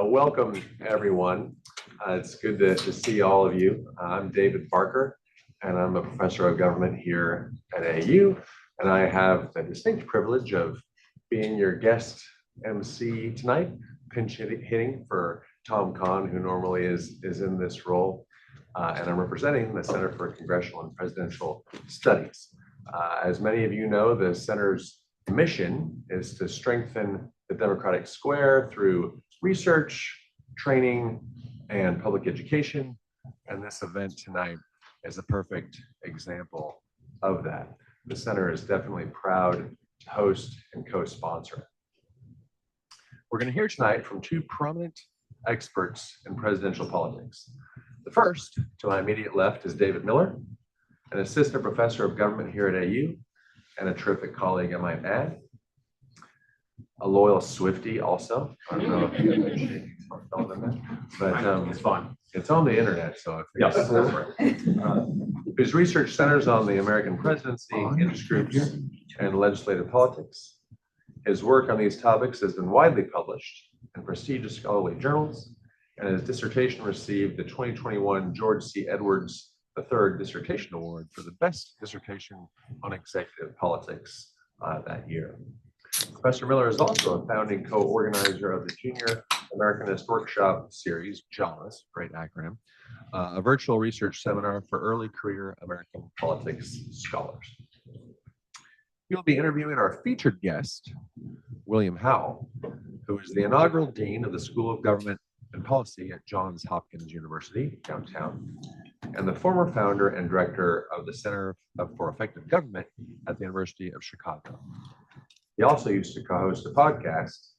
Welcome, everyone. It's good to see all of you. I'm David Barker, and I'm a professor of government here at AU, and I have the distinct privilege of being your guest MC tonight, pinch hitting for Tom Kahn, who normally is in this role, and I'm representing the Center for Congressional and Presidential Studies. As many of you know, the center's mission is to strengthen the democratic square through research, training, and public education. And this event tonight is a perfect example of that. The center is definitely proud to host and co-sponsor. We're going to hear tonight from two prominent experts in presidential politics. The first, to my immediate left, is David Miller, an assistant professor of government here at AU, and a terrific colleague, I might add. A loyal Swiftie also. I don't know if you but it's fun. It's on the internet, so yes, that's right. His research centers on the American presidency, interest groups, and legislative politics. His work on these topics has been widely published in prestigious scholarly journals, and his dissertation received the 2021 George C. Edwards III Dissertation Award for the best dissertation on executive politics that year. Professor Miller is also a founding co-organizer of the Junior Americanist Workshop Series, JAWS, great acronym, a virtual research seminar for early career American politics scholars. We'll be interviewing our featured guest, William Howell, who is the inaugural dean of the School of Government and Policy at Johns Hopkins University, downtown, and the former founder and director of the Center for Effective Government at the University of Chicago. He also used to co-host a podcast,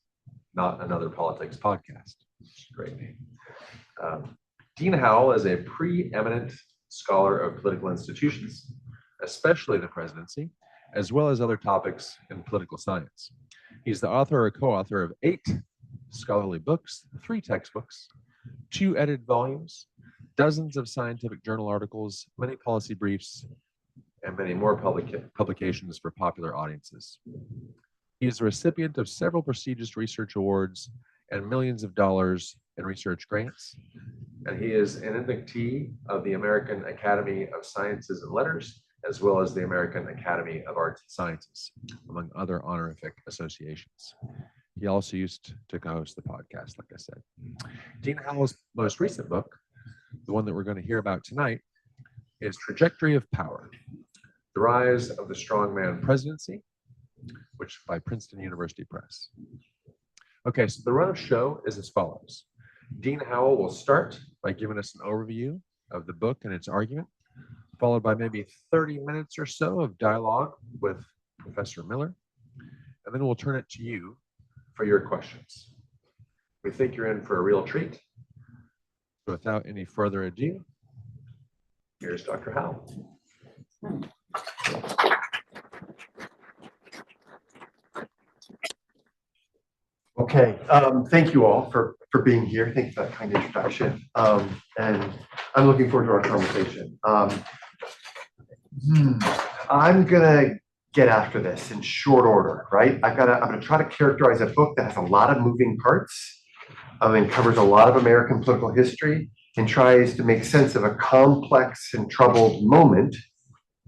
Not Another Politics Podcast. Great name. Dean Howell is a preeminent scholar of political institutions, especially the presidency, as well as other topics in political science. He's the author or co-author of 8 scholarly books, 3 textbooks, 2 edited volumes, dozens of scientific journal articles, many policy briefs, and many more publications for popular audiences. He is a recipient of several prestigious research awards and millions of dollars in research grants. And he is an inductee of the American Academy of Sciences and Letters, as well as the American Academy of Arts and Sciences, among other honorific associations. He also used to co-host the podcast, like I said. Dean Howell's most recent book, the one that we're going to hear about tonight, is Trajectory of Power, The Rise of the Strongman Presidency, which by Princeton University Press. Okay, so the run of show is as follows. Dean Howell will start by giving us an overview of the book and its argument, followed by maybe 30 minutes or so of dialogue with Professor Miller, and then we'll turn it to you for your questions. We think you're in for a real treat. So without any further ado, here's Dr. Howell. Okay, thank you all for being here. Thank you for that kind introduction. And I'm looking forward to our conversation. I'm gonna get after this in short order, right? I'm gonna try to characterize a book that has a lot of moving parts and covers a lot of American political history and tries to make sense of a complex and troubled moment,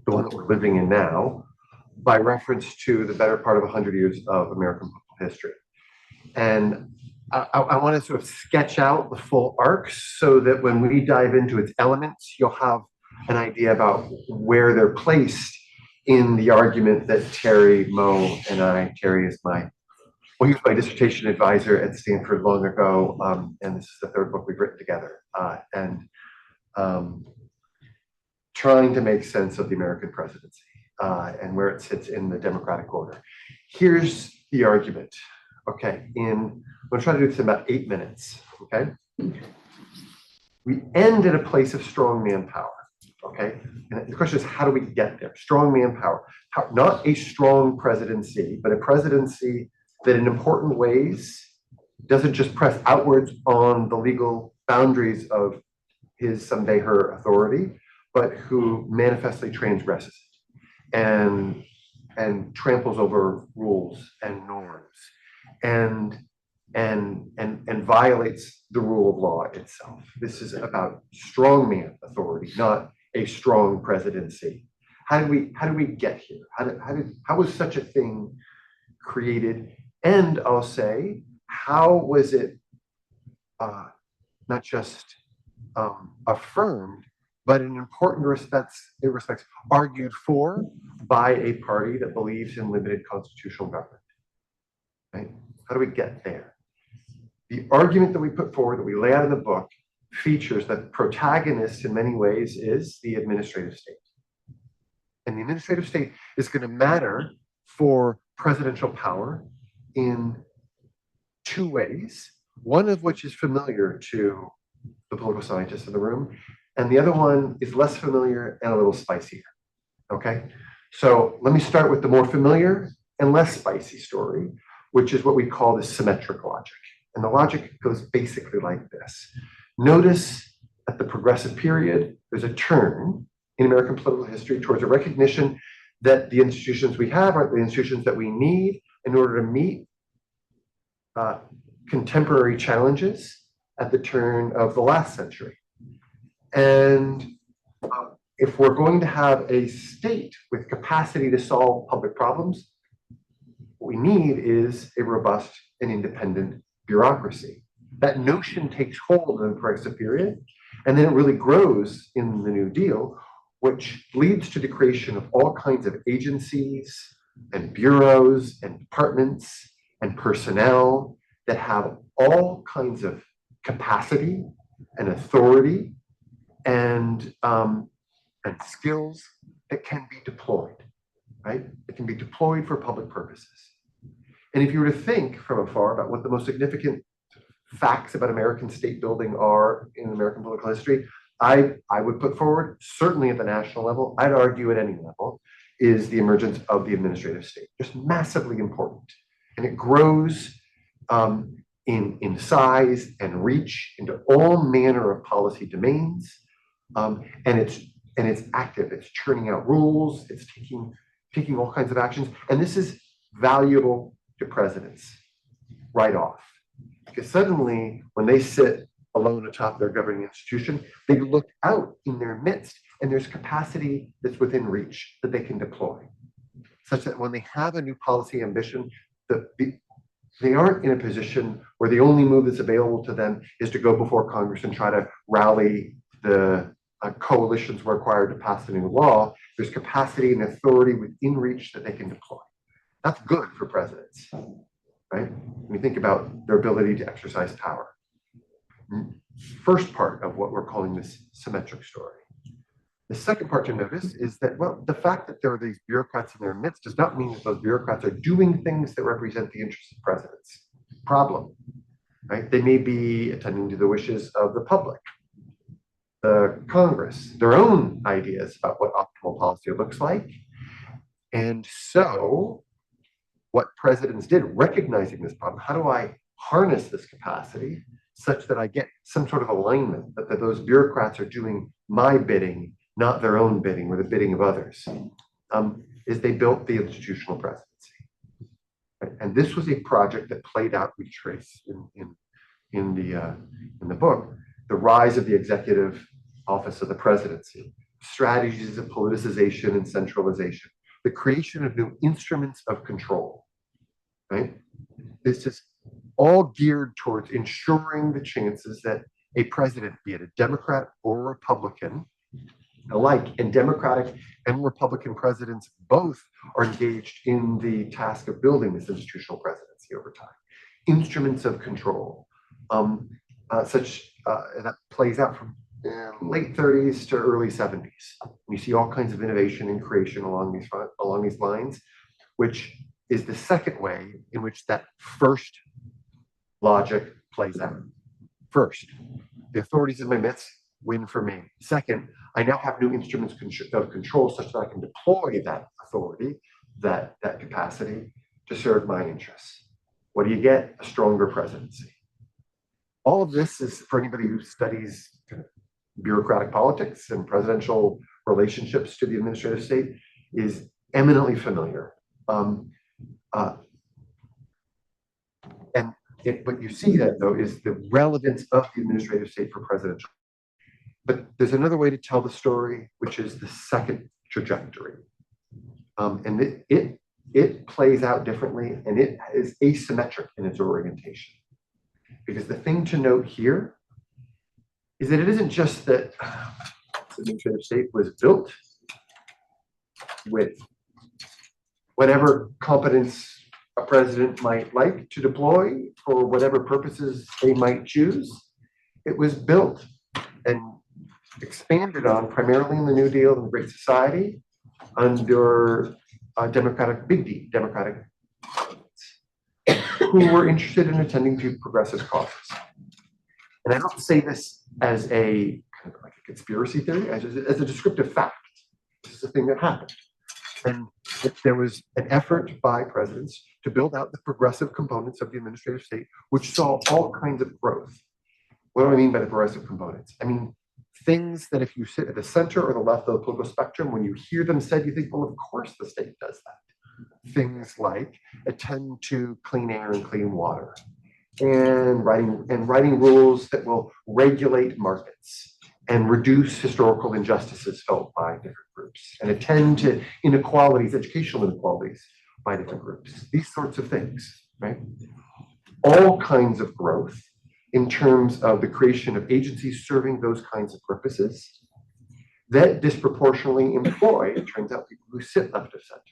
the one that we're living in now, by reference to the better part of 100 years of American political history. And I want to sort of sketch out the full arc so that when we dive into its elements, you'll have an idea about where they're placed in the argument that Terry, Mo, and I, Terry is he was my dissertation advisor at Stanford long ago, and this is the 3rd book we've written together, trying to make sense of the American presidency and where it sits in the democratic order. Here's the argument. Okay, I'm going to try to do this in about 8 minutes, okay? We end at a place of strong manpower, okay? And the question is, how do we get there? Strong manpower. Not a strong presidency, but a presidency that in important ways doesn't just press outwards on the legal boundaries of his, someday her authority, but who manifestly transgresses it and tramples over rules and norms. And and violates the rule of law itself. This is about strongman authority, not a strong presidency. How do we get here? How was such a thing created? And I'll say, how was it not just affirmed, but in important respects, argued for by a party that believes in limited constitutional government? Right? How do we get there? The argument that we put forward, that we lay out in the book, features that protagonist in many ways is the administrative state. And the administrative state is going to matter for presidential power in two ways, one of which is familiar to the political scientists in the room, and the other one is less familiar and a little spicier. Okay? So let me start with the more familiar and less spicy story, which is what we call the symmetric logic. And the logic goes basically like this. Notice at the progressive period, there's a turn in American political history towards a recognition that the institutions we have are the institutions that we need in order to meet contemporary challenges at the turn of the last century. And if we're going to have a state with capacity to solve public problems, what we need is a robust and independent bureaucracy. That notion takes hold in the progressive period, and then it really grows in the New Deal, which leads to the creation of all kinds of agencies and bureaus and departments and personnel that have all kinds of capacity and authority and skills that can be deployed, right? It can be deployed for public purposes. And if you were to think from afar about what the most significant facts about American state building are in American political history, I would put forward, certainly at the national level, I'd argue at any level, is the emergence of the administrative state. Just massively important. And it grows in size and reach into all manner of policy domains. And it's active, it's churning out rules, it's taking all kinds of actions. And this is valuable to presidents right off. Because suddenly, when they sit alone atop their governing institution, they look out in their midst and there's capacity that's within reach that they can deploy. Such that when they have a new policy ambition, they aren't in a position where the only move that's available to them is to go before Congress and try to rally the coalitions required to pass a new law. There's capacity and authority within reach that they can deploy. That's good for presidents, right? When you think about their ability to exercise power. First part of what we're calling this symmetric story. The second part to notice is that, well, the fact that there are these bureaucrats in their midst does not mean that those bureaucrats are doing things that represent the interests of presidents. Problem, right? They may be attending to the wishes of the public, the Congress, their own ideas about what optimal policy looks like. And so what presidents did, recognizing this problem, how do I harness this capacity such that I get some sort of alignment, that those bureaucrats are doing my bidding, not their own bidding or the bidding of others, is they built the institutional presidency. Right? And this was a project that played out, we trace in the book, the rise of the executive office of the presidency, strategies of politicization and centralization, the creation of new instruments of control, right? This is all geared towards ensuring the chances that a president, be it a Democrat or Republican, alike, and Democratic and Republican presidents both are engaged in the task of building this institutional presidency over time. Instruments of control, that plays out from late 30s to early 70s. You see all kinds of innovation and creation along these lines, which is the second way in which that first logic plays out. First, the authorities in my midst win for me. Second, I now have new instruments of control such that I can deploy that authority, that capacity to serve my interests. What do you get? A stronger presidency. All of this is, for anybody who studies bureaucratic politics and presidential relationships to the administrative state, is eminently familiar. And But you see that though is the relevance of the administrative state for presidential. But there's another way to tell the story, which is the second trajectory. And it plays out differently, and it is asymmetric in its orientation. Because the thing to note here is that it isn't just that the administrative state was built with whatever competence a president might like to deploy for whatever purposes they might choose. It was built and expanded on primarily in the New Deal and the Great Society under big D, democratic who were interested in attending to progressive causes. And I don't say this as a kind of like a conspiracy theory, as a descriptive fact. This is a thing that happened. And there was an effort by presidents to build out the progressive components of the administrative state, which saw all kinds of growth. What do I mean by the progressive components? I mean, things that if you sit at the center or the left of the political spectrum, when you hear them said, you think, well, of course the state does that. Things like attend to clean air and clean water, and writing rules that will regulate markets and reduce historical injustices felt by different groups, and attend to inequalities, educational inequalities by different groups. These sorts of things, right? All kinds of growth in terms of the creation of agencies serving those kinds of purposes that disproportionately employ, it turns out, people who sit left of center.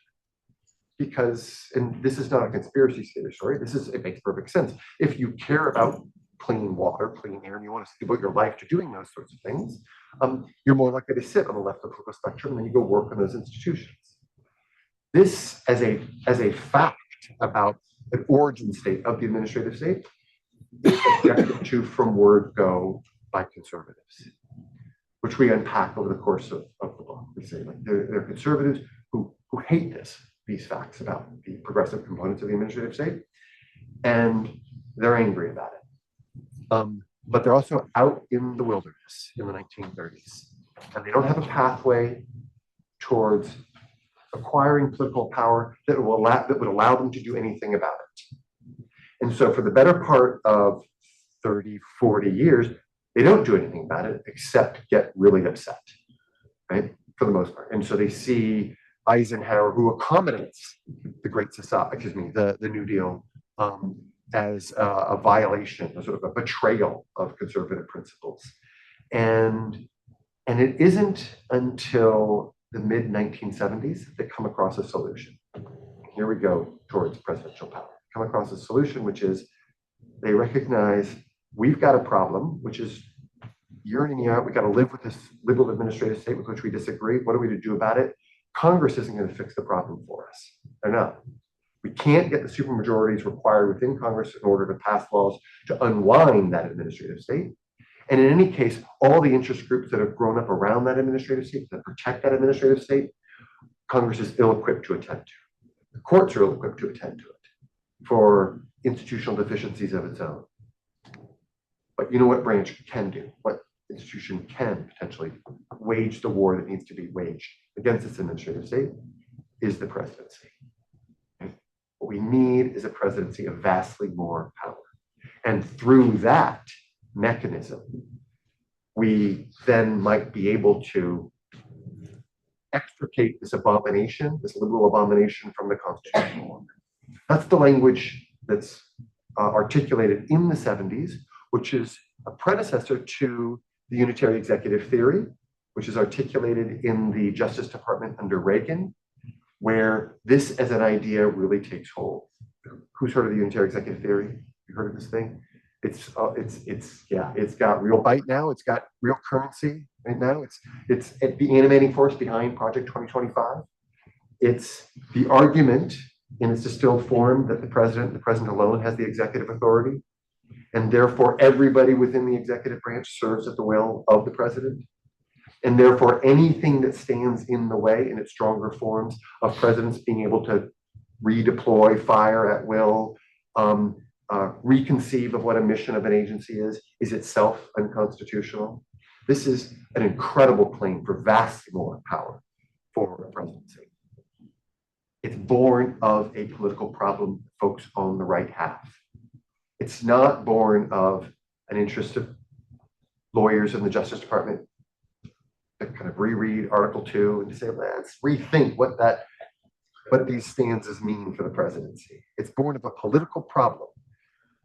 Because, and this is not a conspiracy theory story, it makes perfect sense. If you care about clean water, clean air, and you want to devote your life to doing those sorts of things, you're more likely to sit on the left of the political spectrum and you go work in those institutions. This, as a fact about an origin state of the administrative state, is objected to from word go by conservatives, which we unpack over the course of the book. We say, like, there are conservatives who hate these facts about the progressive components of the administrative state, and they're angry about it. But they're also out in the wilderness in the 1930s, and they don't have a pathway towards acquiring political power that would allow them to do anything about it. And so for the better part of 30, 40 years, they don't do anything about it except get really upset, right? For the most part. And so they see Eisenhower, who accommodates the Great Society, the New Deal, as a violation, a sort of a betrayal of conservative principles. And it isn't until the mid-1970s that they come across a solution. Here we go towards presidential power. Come across a solution, which is they recognize we've got a problem, which is year in and year out, we've got to live with this liberal administrative state with which we disagree. What are we to do about it? Congress isn't going to fix the problem for us. They're not. We can't get the supermajorities required within Congress in order to pass laws to unwind that administrative state. And in any case, all the interest groups that have grown up around that administrative state, that protect that administrative state, Congress is ill-equipped to attend to. The courts are ill-equipped to attend to it for institutional deficiencies of its own. But you know what branch can do? What institution can potentially wage the war that needs to be waged against this administrative state is the presidency. What we need is a presidency of vastly more power. And through that mechanism, we then might be able to extricate this abomination, this liberal abomination, from the constitutional order. That's the language that's articulated in the 70s, which is a predecessor to the unitary executive theory, which is articulated in the Justice Department under Reagan, where this as an idea really takes hold. Who's heard of the unitary executive theory? You heard of this thing? It's got real bite now. It's got real currency right now. It's the animating force behind Project 2025. It's the argument in its distilled form that the president alone has the executive authority, and therefore everybody within the executive branch serves at the will of the president. And therefore anything that stands in the way in its stronger forms of presidents being able to redeploy fire at will, reconceive of what a mission of an agency is itself unconstitutional. This is an incredible claim for vastly more power for a presidency. It's born of a political problem folks on the right have. It's not born of an interest of lawyers in the Justice Department to kind of reread Article 2 and to say, let's rethink what these stanzas mean for the presidency. It's born of a political problem,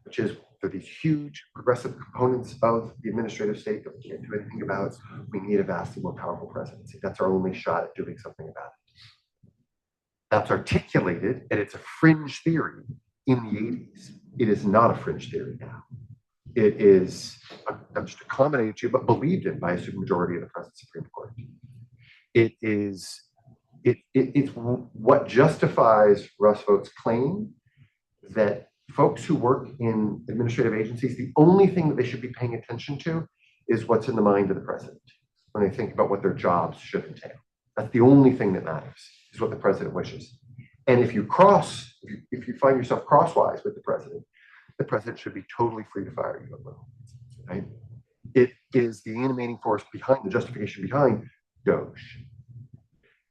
which is for these huge progressive components of the administrative state that we can't do anything about. We need a vastly more powerful presidency. That's our only shot at doing something about it. That's articulated, and it's a fringe theory in the 80s. It is not a fringe theory now. It is not just accommodated to, but believed in by a supermajority of the present Supreme Court. It's what justifies Russ Vogt's claim that folks who work in administrative agencies, the only thing that they should be paying attention to is what's in the mind of the president when they think about what their jobs should entail. That's the only thing that matters, is what the president wishes. And if you find yourself crosswise with the president should be totally free to fire you at will, right? It is the animating force behind, the justification behind Doge.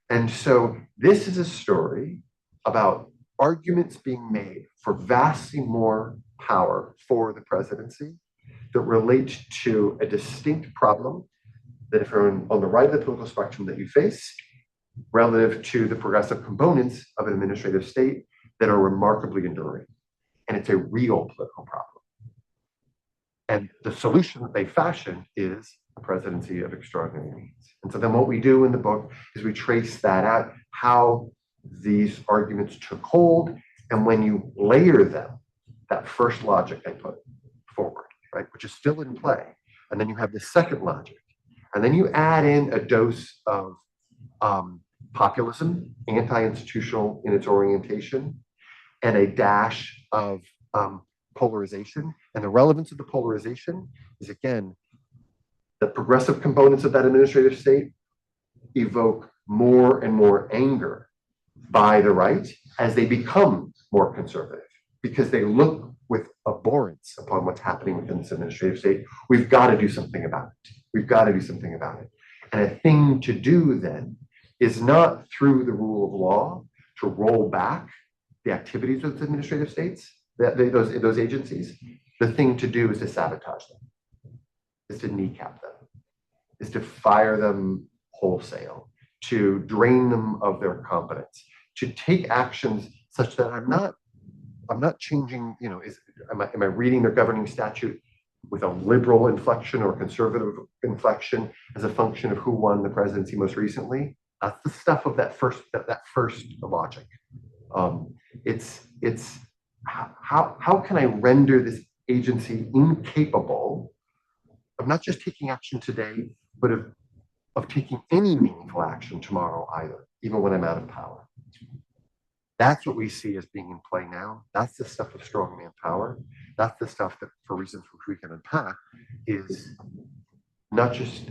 And so this is a story about arguments being made for vastly more power for the presidency that relate to a distinct problem that if you're on the right of the political spectrum that you face relative to the progressive components of an administrative state that are remarkably enduring. And it's a real political problem. And the solution that they fashion is a presidency of extraordinary means. And so then what we do in the book is we trace that out, how these arguments took hold. And when you layer them, that first logic they put forward, right, which is still in play. And then you have the second logic. And then you add in a dose of populism, anti-institutional in its orientation, and a dash of polarization. And the relevance of the polarization is, again, the progressive components of that administrative state evoke more and more anger by the right as they become more conservative, because they look with abhorrence upon what's happening within this administrative state. We've got to do something about it. We've got to do something about it. And a thing to do then is not through the rule of law to roll back the activities of the administrative states, those agencies. The thing to do is to sabotage them, is to kneecap them, is to fire them wholesale, to drain them of their competence, to take actions such that I'm not changing, am I reading their governing statute with a liberal inflection or conservative inflection as a function of who won the presidency most recently? That's the stuff of that first logic. It's how can I render this agency incapable of not just taking action today, but of taking any meaningful action tomorrow either, even when I'm out of power. That's what we see as being in play now. That's the stuff of strongman power. That's the stuff that, for reasons which we can unpack, is not just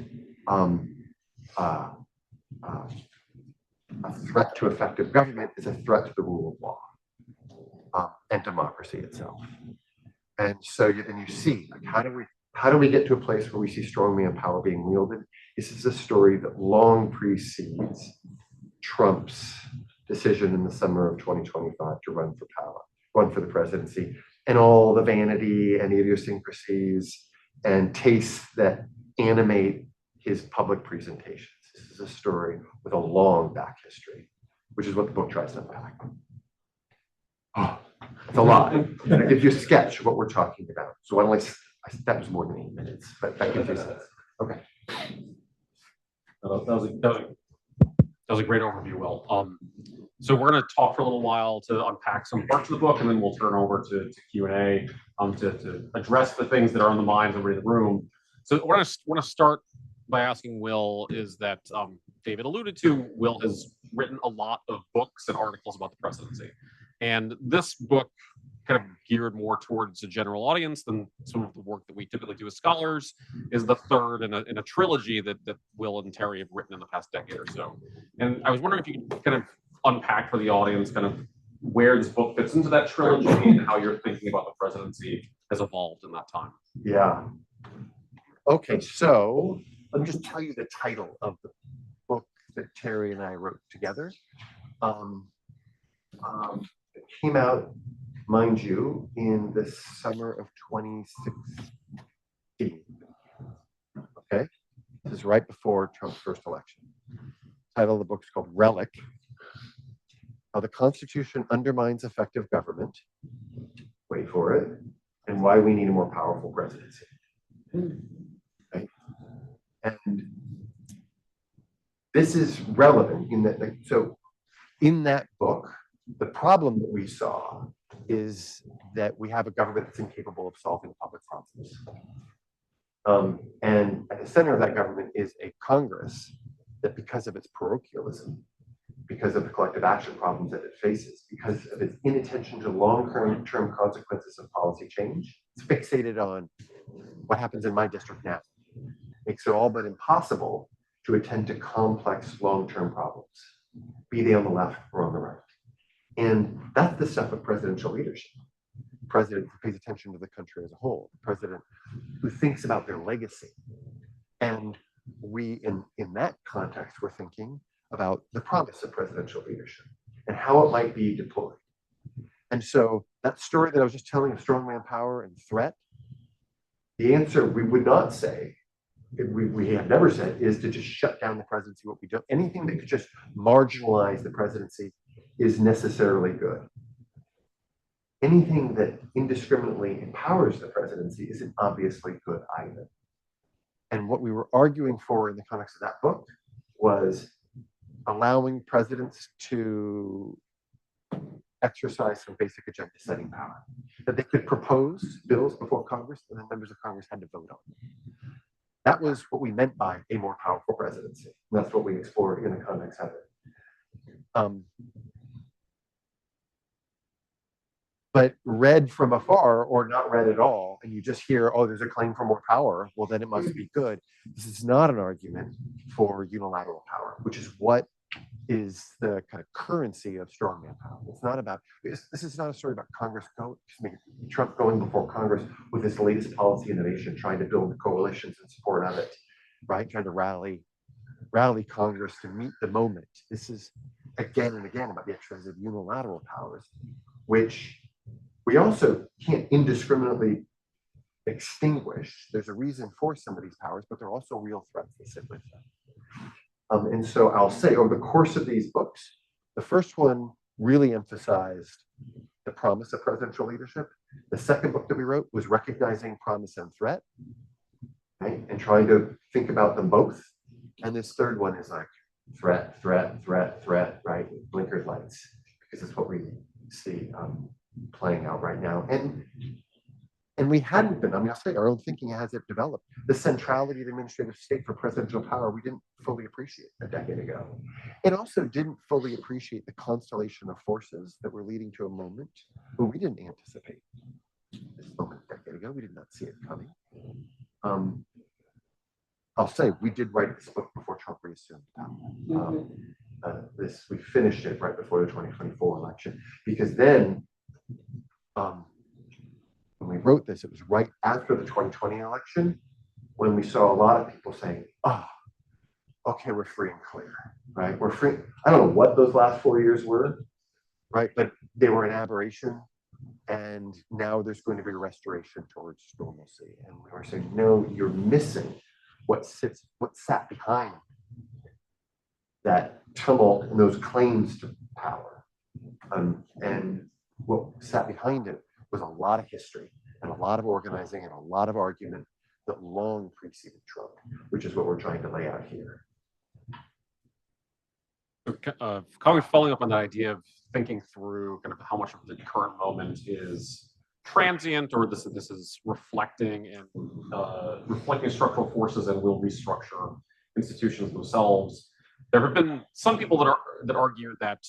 a threat to effective government, it's a threat to the rule of law and democracy itself. And so then you see, like, how do we get to a place where we see strongman power being wielded? This is a story that long precedes Trump's decision in the summer of 2025 to run for the presidency, and all the vanity and idiosyncrasies and tastes that animate his public presentations. This is a story with a long back history, which is what the book tries to unpack. Oh, it's a lot. It gives you a sketch of what we're talking about. So why don't that was more than 8 minutes, but that gives you a sense. Okay. That was a great overview, Will. So we're going to talk for a little while to unpack some parts of the book, and then we'll turn over to Q&A to address the things that are on the minds of everybody in the room. So what I want to start by asking Will is that David alluded to, Will has written a lot of books and articles about the presidency. And this book kind of geared more towards a general audience than some of the work that we typically do as scholars, is the third in a trilogy that Will and Terry have written in the past decade or so. And I was wondering if you could kind of unpack for the audience kind of where this book fits into that trilogy and how you're thinking about the presidency has evolved in that time. Yeah. Okay, so let me just tell you the title of the book that Terry and I wrote together. It came out mind you, in the summer of 2016. Okay, this is right before Trump's first election. The title of the book is called Relic: How the Constitution Undermines Effective Government. Wait for it. And why we need a more powerful presidency. Okay? And this is relevant in that, so in that book, the problem that we saw is that we have a government that's incapable of solving public problems. And at the center of that government is a Congress that, because of its parochialism, because of the collective action problems that it faces, because of its inattention to long-term consequences of policy change, it's fixated on what happens in my district now. Makes it all but impossible to attend to complex long-term problems, be they on the left or on the right. And that's the stuff of presidential leadership. The president who pays attention to the country as a whole, the president who thinks about their legacy. And we, in that context, we're thinking about the promise of presidential leadership and how it might be deployed. And so that story that I was just telling of strongman power and threat, the answer we would not say, we have never said, is to just shut down the presidency. What we do, anything that could just marginalize the presidency is necessarily good. Anything that indiscriminately empowers the presidency isn't obviously good either. And what we were arguing for in the context of that book was allowing presidents to exercise some basic agenda setting power, that they could propose bills before Congress and then members of Congress had to vote on. That was what we meant by a more powerful presidency. And that's what we explored in the context of it. But read from afar or not read at all, and you just hear, oh, there's a claim for more power, well, then it must be good. This is not an argument for unilateral power, which is what is the kind of currency of strongman power. It's not about, this is not a story about Trump going before Congress with his latest policy innovation, trying to build coalitions in support of it, right? Trying to rally Congress to meet the moment. This is again and again about the exercise of unilateral powers, which we also can't indiscriminately extinguish. There's a reason for some of these powers, but there are also real threats that sit with them. And so I'll say over the course of these books, the first one really emphasized the promise of presidential leadership. The second book that we wrote was recognizing promise and threat, right? And trying to think about them both. And this third one is like threat, right? Blinkered lights, because it's what we see playing out right now. And we hadn't been, I mean, I'll say our own thinking as it developed. The centrality of the administrative state for presidential power, we didn't fully appreciate a decade ago. It also didn't fully appreciate the constellation of forces that were leading to a moment where we didn't anticipate this moment a decade ago. We did not see it coming. I'll say we did write this book before Trump reassumed power. We finished it right before the 2024 election, because then when we wrote this, it was right after the 2020 election when we saw a lot of people saying, oh, okay, we're free and clear, right? We're free. I don't know what those last 4 years were, right? But they were an aberration. And now there's going to be a restoration towards normalcy. And we were saying, no, you're missing what sat behind that tumult and those claims to power. And what sat behind it was a lot of history and a lot of organizing and a lot of argument that long preceded Trump, which is what we're trying to lay out here. Kind of following up on that idea of thinking through kind of how much of the current moment is transient, or this is reflecting structural forces and will restructure institutions themselves. There have been some people that argue that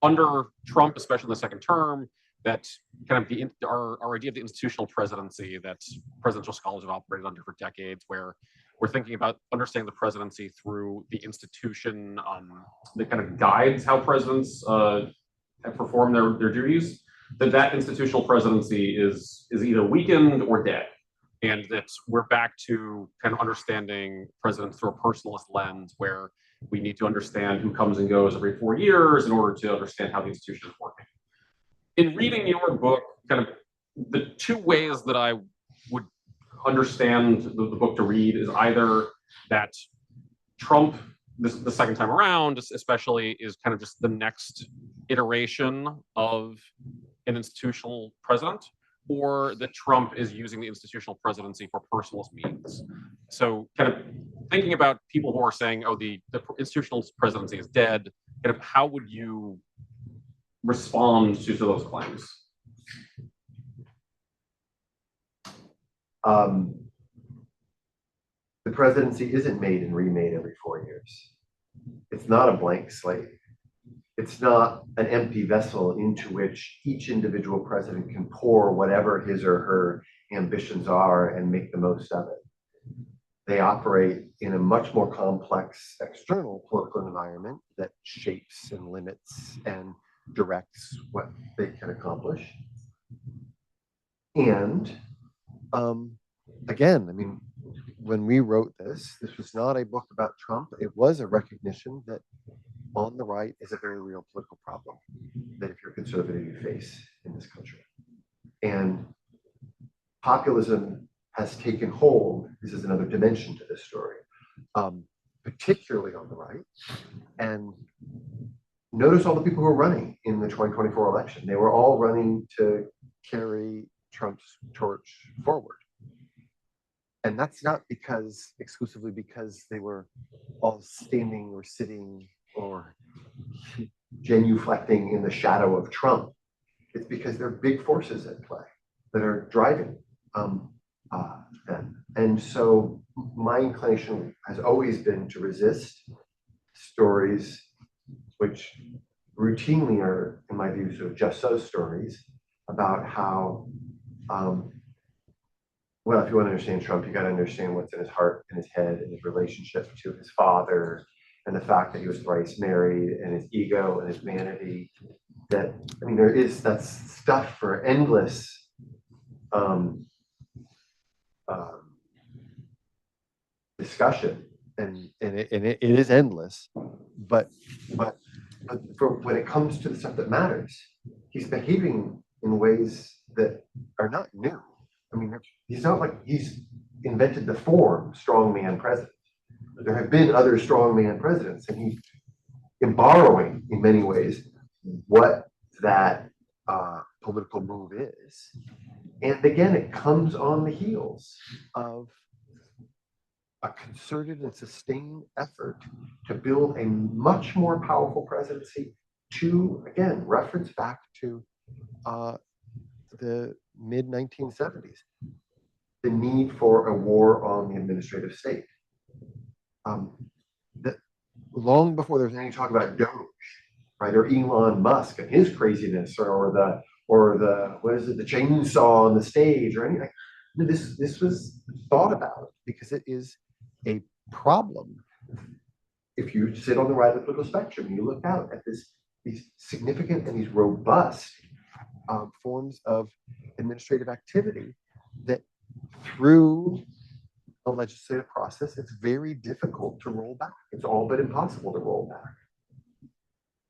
under Trump, especially in the second term, that kind of our idea of the institutional presidency that presidential scholars have operated under for decades, where we're thinking about understanding the presidency through the institution that kind of guides how presidents perform their duties, that institutional presidency is either weakened or dead. And that we're back to kind of understanding presidents through a personalist lens, where we need to understand who comes and goes every 4 years in order to understand how the institution is working. in reading your book, kind of the two ways that I would understand the book to read is either that Trump, the second time around, especially, is kind of just the next iteration of an institutional president, or that Trump is using the institutional presidency for personalist means. So kind of thinking about people who are saying, oh, the institutional presidency is dead, kind of how would you respond to those claims? The presidency isn't made and remade every 4 years. It's not a blank slate. It's not an empty vessel into which each individual president can pour whatever his or her ambitions are and make the most of it. They operate in a much more complex external political environment that shapes and limits and directs what they can accomplish. And again, I mean, when we wrote this was not a book about Trump. It was a recognition that on the right is a very real political problem that if you're conservative, you face in this country. And populism has taken hold. This is another dimension to this story, particularly on the right. And notice all the people who are running in the 2024 election. They were all running to carry Trump's torch forward. And that's not exclusively because they were all standing or sitting or genuflecting in the shadow of Trump. It's because there are big forces at play that are driving them. And so my inclination has always been to resist stories which routinely are, in my view, sort of just so stories about how well, if you want to understand Trump, you got to understand what's in his heart and his head and his relationship to his father and the fact that he was thrice married and his ego and his vanity. That, I mean, that's stuff for endless discussion, and it is endless. But for when it comes to the stuff that matters, he's behaving in ways that are not new. I mean, he's not like he's invented the form strongman president. There have been other strongman presidents, and he's borrowing in many ways what that political move is. And again, it comes on the heels of a concerted and sustained effort to build a much more powerful presidency to, again, reference back to the mid-1970s, the need for a war on the administrative state. That long before there was any talk about Doge, right, or Elon Musk and his craziness, or the what is it, the chainsaw on the stage, or anything. This was thought about because it is a problem. If you sit on the right of the political spectrum, you look out at these significant and these robust forms of administrative activity that through a legislative process, it's very difficult to roll back. It's all but impossible to roll back.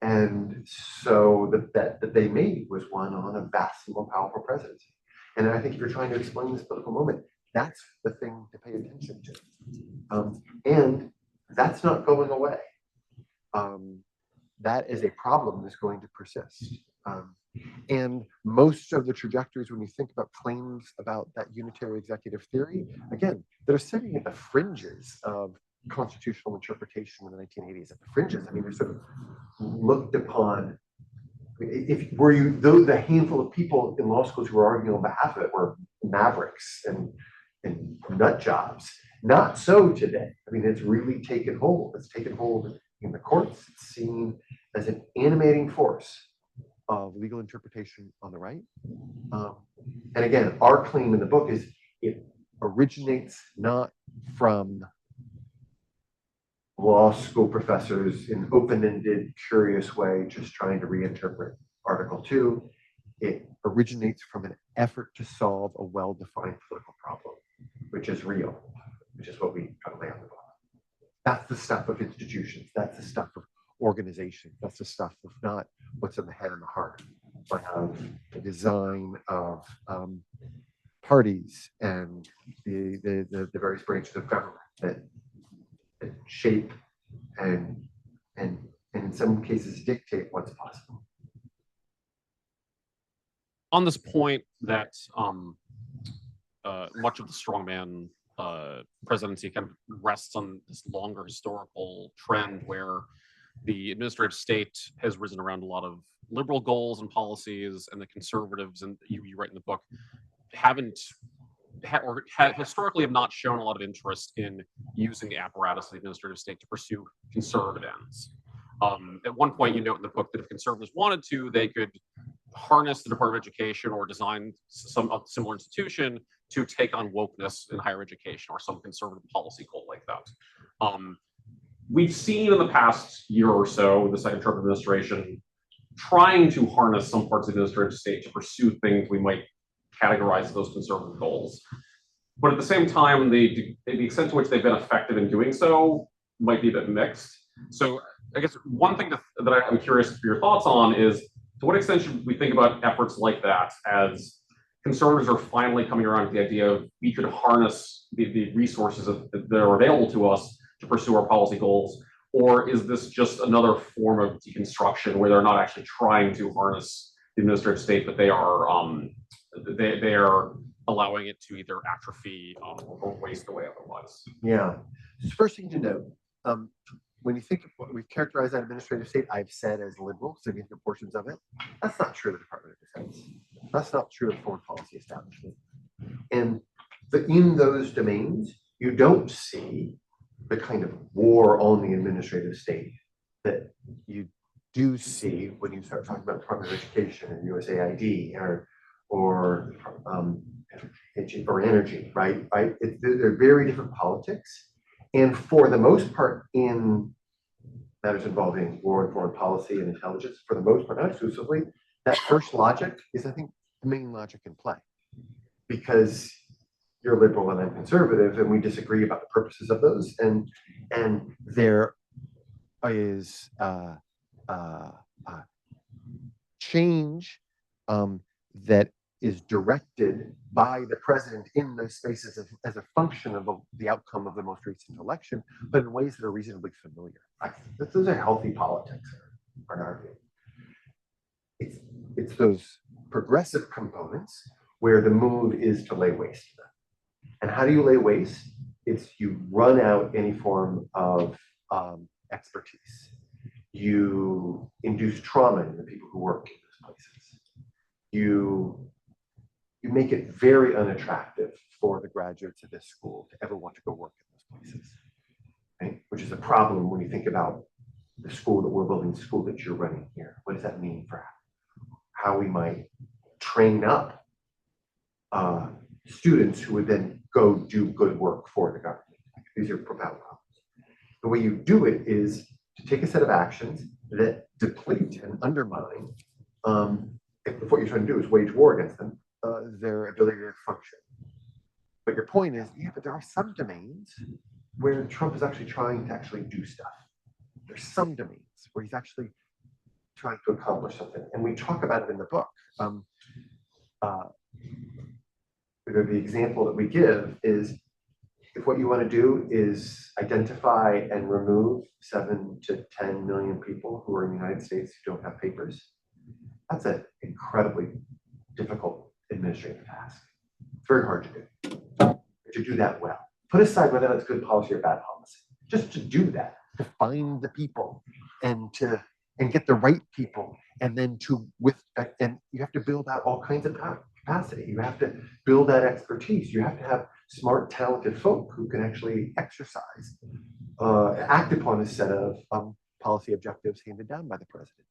And so the bet that they made was one on a vastly more powerful presidency. And I think if you're trying to explain this political moment, that's the thing to pay attention to. And that's not going away. That is a problem that's going to persist. And most of the trajectories, when you think about claims about that unitary executive theory, again, they're sitting at the fringes of constitutional interpretation in the 1980s. At the fringes, I mean, they're sort of looked upon. Though the handful of people in law schools who were arguing on behalf of it were mavericks and nut jobs. Not so today. I mean, it's really taken hold. It's taken hold in the courts. It's seen as an animating force of legal interpretation on the right. And again, our claim in the book is it originates not from law school professors in open-ended, curious way, just trying to reinterpret Article 2. It originates from an effort to solve a well-defined political problem, which is real, which is what we kind of lay on the book. That's the stuff of institutions. That's the stuff of organization. That's the stuff of not what's in the head and the heart. of the design of parties and the various branches of government that shape and in some cases dictate what's possible. On this point that much of the strongman presidency kind of rests on this longer historical trend where the administrative state has risen around a lot of liberal goals and policies, and the conservatives, and you write in the book, historically have not shown a lot of interest in using the apparatus of the administrative state to pursue conservative ends. At one point, you note in the book that if conservatives wanted to, they could harness the Department of Education or design some similar institution to take on wokeness in higher education or some conservative policy goal like that. We've seen in the past year or so, the second Trump administration trying to harness some parts of the administrative state to pursue things we might categorize as those conservative goals. But at the same time, the extent to which they've been effective in doing so might be a bit mixed. So I guess one thing that I'm curious for your thoughts on is, to what extent should we think about efforts like that as conservatives are finally coming around to the idea of we could harness the resources that are available to us to pursue our policy goals? Or is this just another form of deconstruction where they're not actually trying to harness the administrative state, but they are allowing it to either atrophy or waste away otherwise? Yeah. So first thing to note, when you think of what we've characterized that administrative state, I've said as liberal, significant portions of it, that's not true of the Department of Defense. That's not true of foreign policy establishment. And in those domains, you don't see the kind of war on the administrative state that you do see when you start talking about the Department of Education and USAID or energy, right? They're very different politics. And for the most part, in matters involving war and foreign policy and intelligence, for the most part, not exclusively, that first logic is, I think, the main logic in play. Because you're liberal and I'm conservative, and we disagree about the purposes of those. And there is change that is directed by the president in those spaces as a function of the outcome of the most recent election, but in ways that are reasonably familiar. Those are healthy politics, in our view. It's those progressive components where the move is to lay waste to them. And how do you lay waste? It's you run out any form of expertise. You induce trauma in the people who work in those places. You make it very unattractive for the graduates of this school to ever want to go work in those places, right? Which is a problem when you think about the school that we're building, the school that you're running here. What does that mean for how we might train up students who would then go do good work for the government? These are profound problems. The way you do it is to take a set of actions that deplete and undermine, if what you're trying to do is wage war against them, their ability to function. But your point is, yeah, but there are some domains where Trump is actually trying to do stuff. There's some domains where he's actually trying to accomplish something. And we talk about it in the book. The example that we give is, if what you want to do is identify and remove 7 to 10 million people who are in the United States who don't have papers, that's an incredibly difficult administrative task. It's very hard to do that well. Put aside whether that's good policy or bad policy. Just to do that, to find the people and get the right people, and then and you have to build out all kinds of capacity. You have to build that expertise. You have to have smart, talented folk who can actually exercise, act upon a set of policy objectives handed down by the president.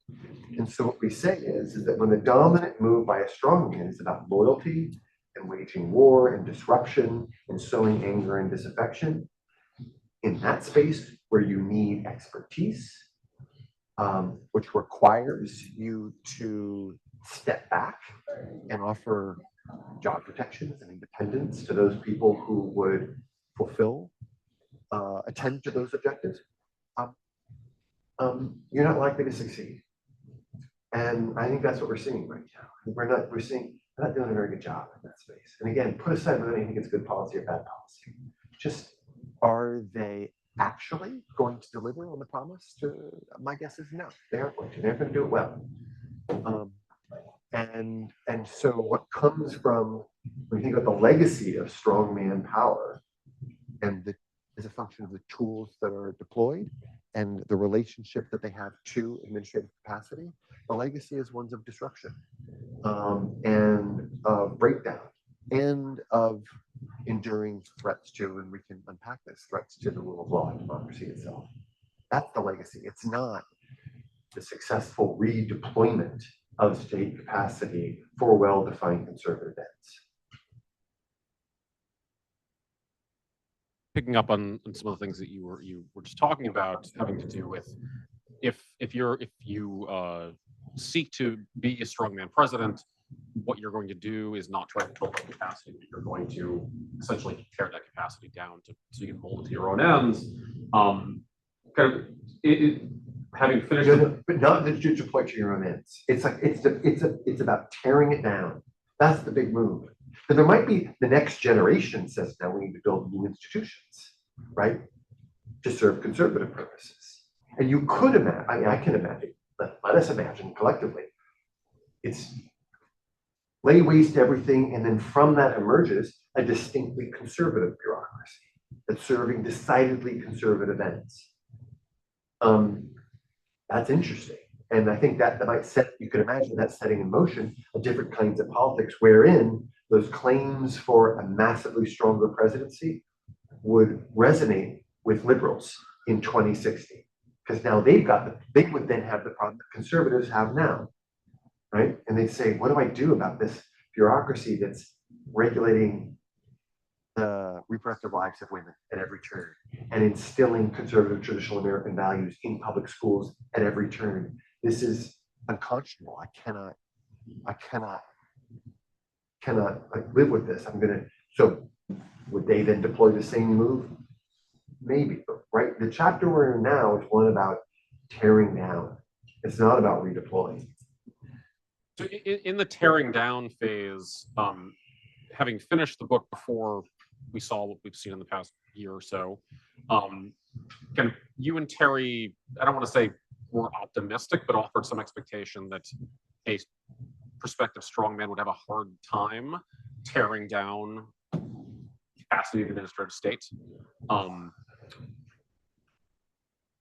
And so what we say is that when the dominant move by a strongman is about loyalty and waging war and disruption and sowing anger and disaffection, in that space where you need expertise, which requires you to step back and offer job protections and independence to those people who would attend to those objectives, you're not likely to succeed. And I think that's what we're seeing right now. We're not doing a very good job in that space. And again, put aside whether you think it's good policy or bad policy. Just, are they actually going to deliver on the promise? My guess is no, they aren't going to. They're going to do it well. And so what comes from, when you think about the legacy of strongman power, and is a function of the tools that are deployed and the relationship that they have to administrative capacity, the legacy is ones of disruption, and of breakdown, and of enduring threats to, and we can unpack this, threats to the rule of law and democracy itself. That's the legacy. It's not the successful redeployment of state capacity for well-defined conservative ends. Picking up on some of the things that you were just talking about, having to do with if you seek to be a strongman president, what you're going to do is not try to build up capacity, but you're going to essentially tear that capacity down so you can mold it to your own ends. Having finished, but not that you deploy to your own ends. It's like it's about tearing it down. That's the big move. But there might be the next generation says, now we need to build new institutions, right, to serve conservative purposes. And you could imagine, I can imagine, let us imagine collectively, it's lay waste to everything, and then from that emerges a distinctly conservative bureaucracy that's serving decidedly conservative ends. That's interesting. And I think that might set, you could imagine that setting in motion a different kinds of politics wherein those claims for a massively stronger presidency would resonate with liberals in 2060. Because now they would then have the problem that conservatives have now, right? And they'd say, what do I do about this bureaucracy that's regulating the reproductive lives of women at every turn and instilling conservative traditional American values in public schools at every turn? This is unconscionable. I cannot live with this. So would they then deploy the same move? Maybe, but right, the chapter we're in now is one about tearing down. It's not about redeploying. So in the tearing down phase, having finished the book before we saw what we've seen in the past year or so, kind of you and Terry, I don't want to say were optimistic, but offered some expectation that a prospective strongman would have a hard time tearing down capacity of the administrative state.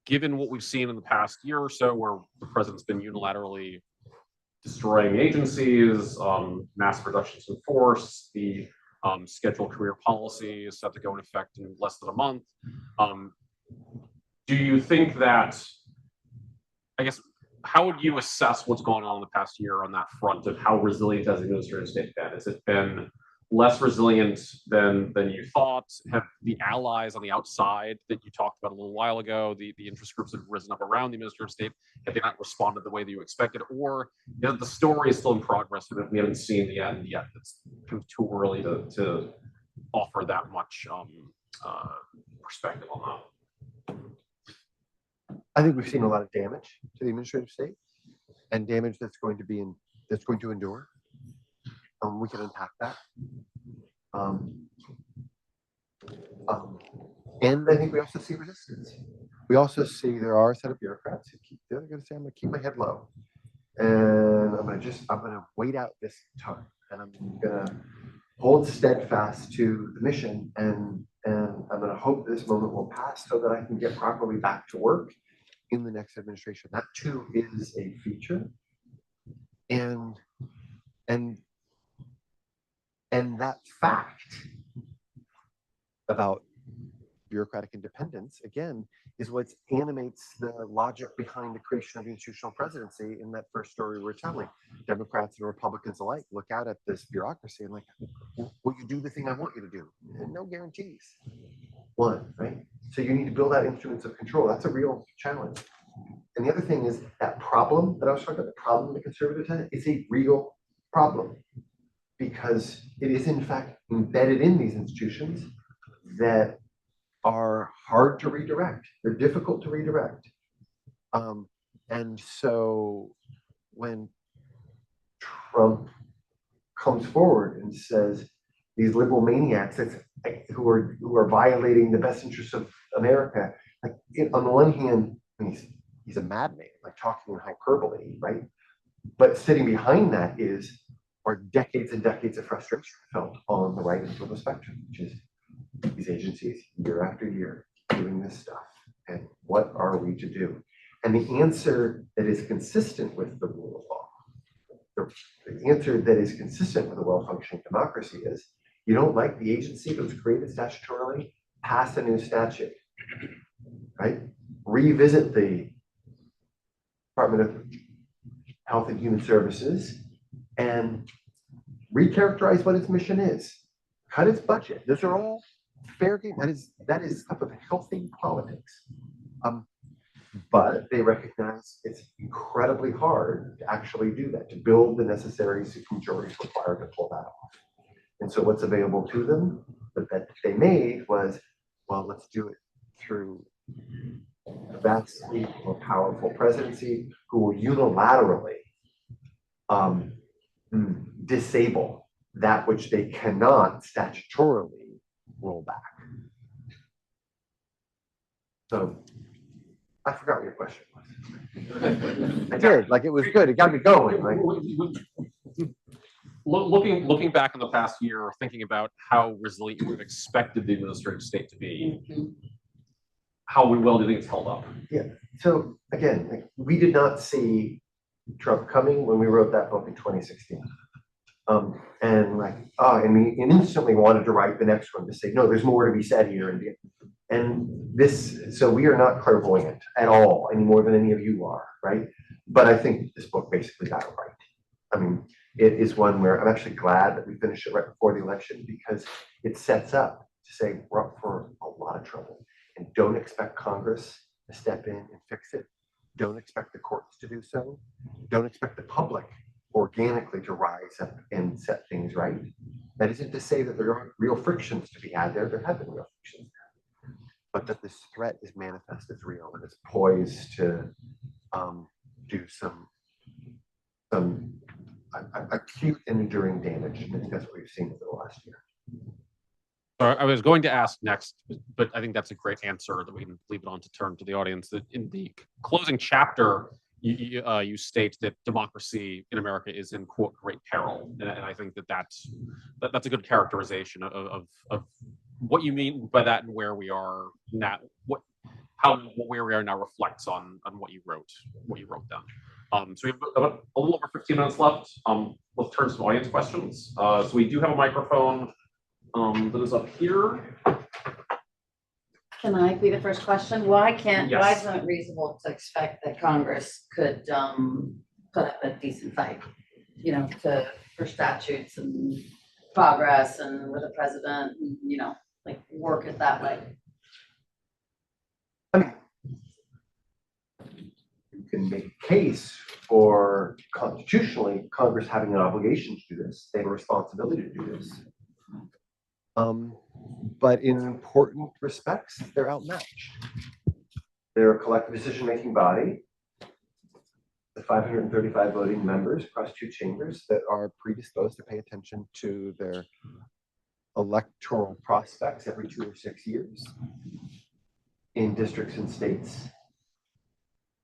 Given what we've seen in the past year or so, where the president's been unilaterally destroying agencies, massive reductions in force, the scheduled career policy is set to go in effect in less than a month. Do you think that, I guess, how would you assess what's going on in the past year on that front of how resilient has the administrative state been? Has it been less resilient than you thought? Have the allies on the outside that you talked about a little while ago, the interest groups that have risen up around the administrative state, have they not responded the way that you expected? Or the story is still in progress and we haven't seen the end yet? It's kind of too early to offer that much perspective on that. I think we've seen a lot of damage to the administrative state, and damage that's going to endure. We can unpack that. And I think we also see resistance. We also see there are a set of bureaucrats who they're going to say, I'm going to keep my head low, and I'm going to wait out this time, and I'm going to hold steadfast to the mission, and I'm going to hope this moment will pass so that I can get properly back to work in the next administration. That too is a feature, and that fact about bureaucratic independence, again, is what animates the logic behind the creation of the institutional presidency in that first story we're telling. Democrats and Republicans alike look out at this bureaucracy and like, will you do the thing I want you to do? And no guarantees. One, right? So you need to build out instruments of control. That's a real challenge. And the other thing is that problem that I was talking about, the problem the conservatives have, is a real problem, because it is in fact embedded in these institutions that are hard to redirect. They're difficult to redirect. And so when Trump comes forward and says these liberal maniacs who are violating the best interests of America, like on the one hand, I mean, he's a madman, like talking in hyperbole, right? But sitting behind that are decades and decades of frustration felt on the right end of the spectrum, which is these agencies year after year doing this stuff. And what are we to do? And the answer that is consistent with the rule of law, the answer that is consistent with a well-functioning democracy is, you don't like the agency that was created statutorily, pass a new statute, right? Revisit the Department of Health and Human Services and recharacterize what its mission is. Cut its budget. Those are all fair game. That is stuff of healthy politics. But they recognize it's incredibly hard to actually do that, to build the necessary supermajorities required to pull that off. And so what's available to them, the bet that they made was, well, let's do it through a vastly more powerful presidency who will unilaterally disable that which they cannot statutorily roll back. So I forgot what your question was. I did, like it was good. It got me going. Like, looking back in the past year, thinking about how resilient you would have expected the administrative state to be, how well do you think it's held up? Yeah. So again, like, we did not see Trump coming when we wrote that book in 2016. And like, and we instantly wanted to write the next one to say, no, there's more to be said here. So we are not clairvoyant at all, any more than any of you are, right? But I think this book basically got it right. I mean, it is one where I'm actually glad that we finished it right before the election, because it sets up to say we're up for a lot of trouble, and don't expect Congress to step in and fix it. Don't expect the courts to do so. Don't expect the public organically to rise up and set things right. That isn't to say that there aren't real frictions to be had there. There have been real frictions there. But that this threat is manifest, it's real, and it's poised to do some acute and enduring damage. And I think that's what we've seen over the last year. So I was going to ask next, but I think that's a great answer that we can leave it on to turn to the audience. That in the closing chapter, you state that democracy in America is in, quote, great peril, and I think that's a good characterization of what you mean by that and where we are now. Where we are now reflects on what you wrote down. So we have about a little over 15 minutes left. Let's turn to some audience questions. So we do have a microphone that is up here. Can I be the first question? Why isn't it reasonable to expect that Congress could put up a decent fight, for statutes and progress and with the president, like work it that way? I mean, you can make a case for constitutionally Congress having an obligation to do this. They have a responsibility to do this. But in important respects, they're outmatched. They're a collective decision-making body, the 535 voting members across two chambers that are predisposed to pay attention to their electoral prospects every 2 or 6 years in districts and states.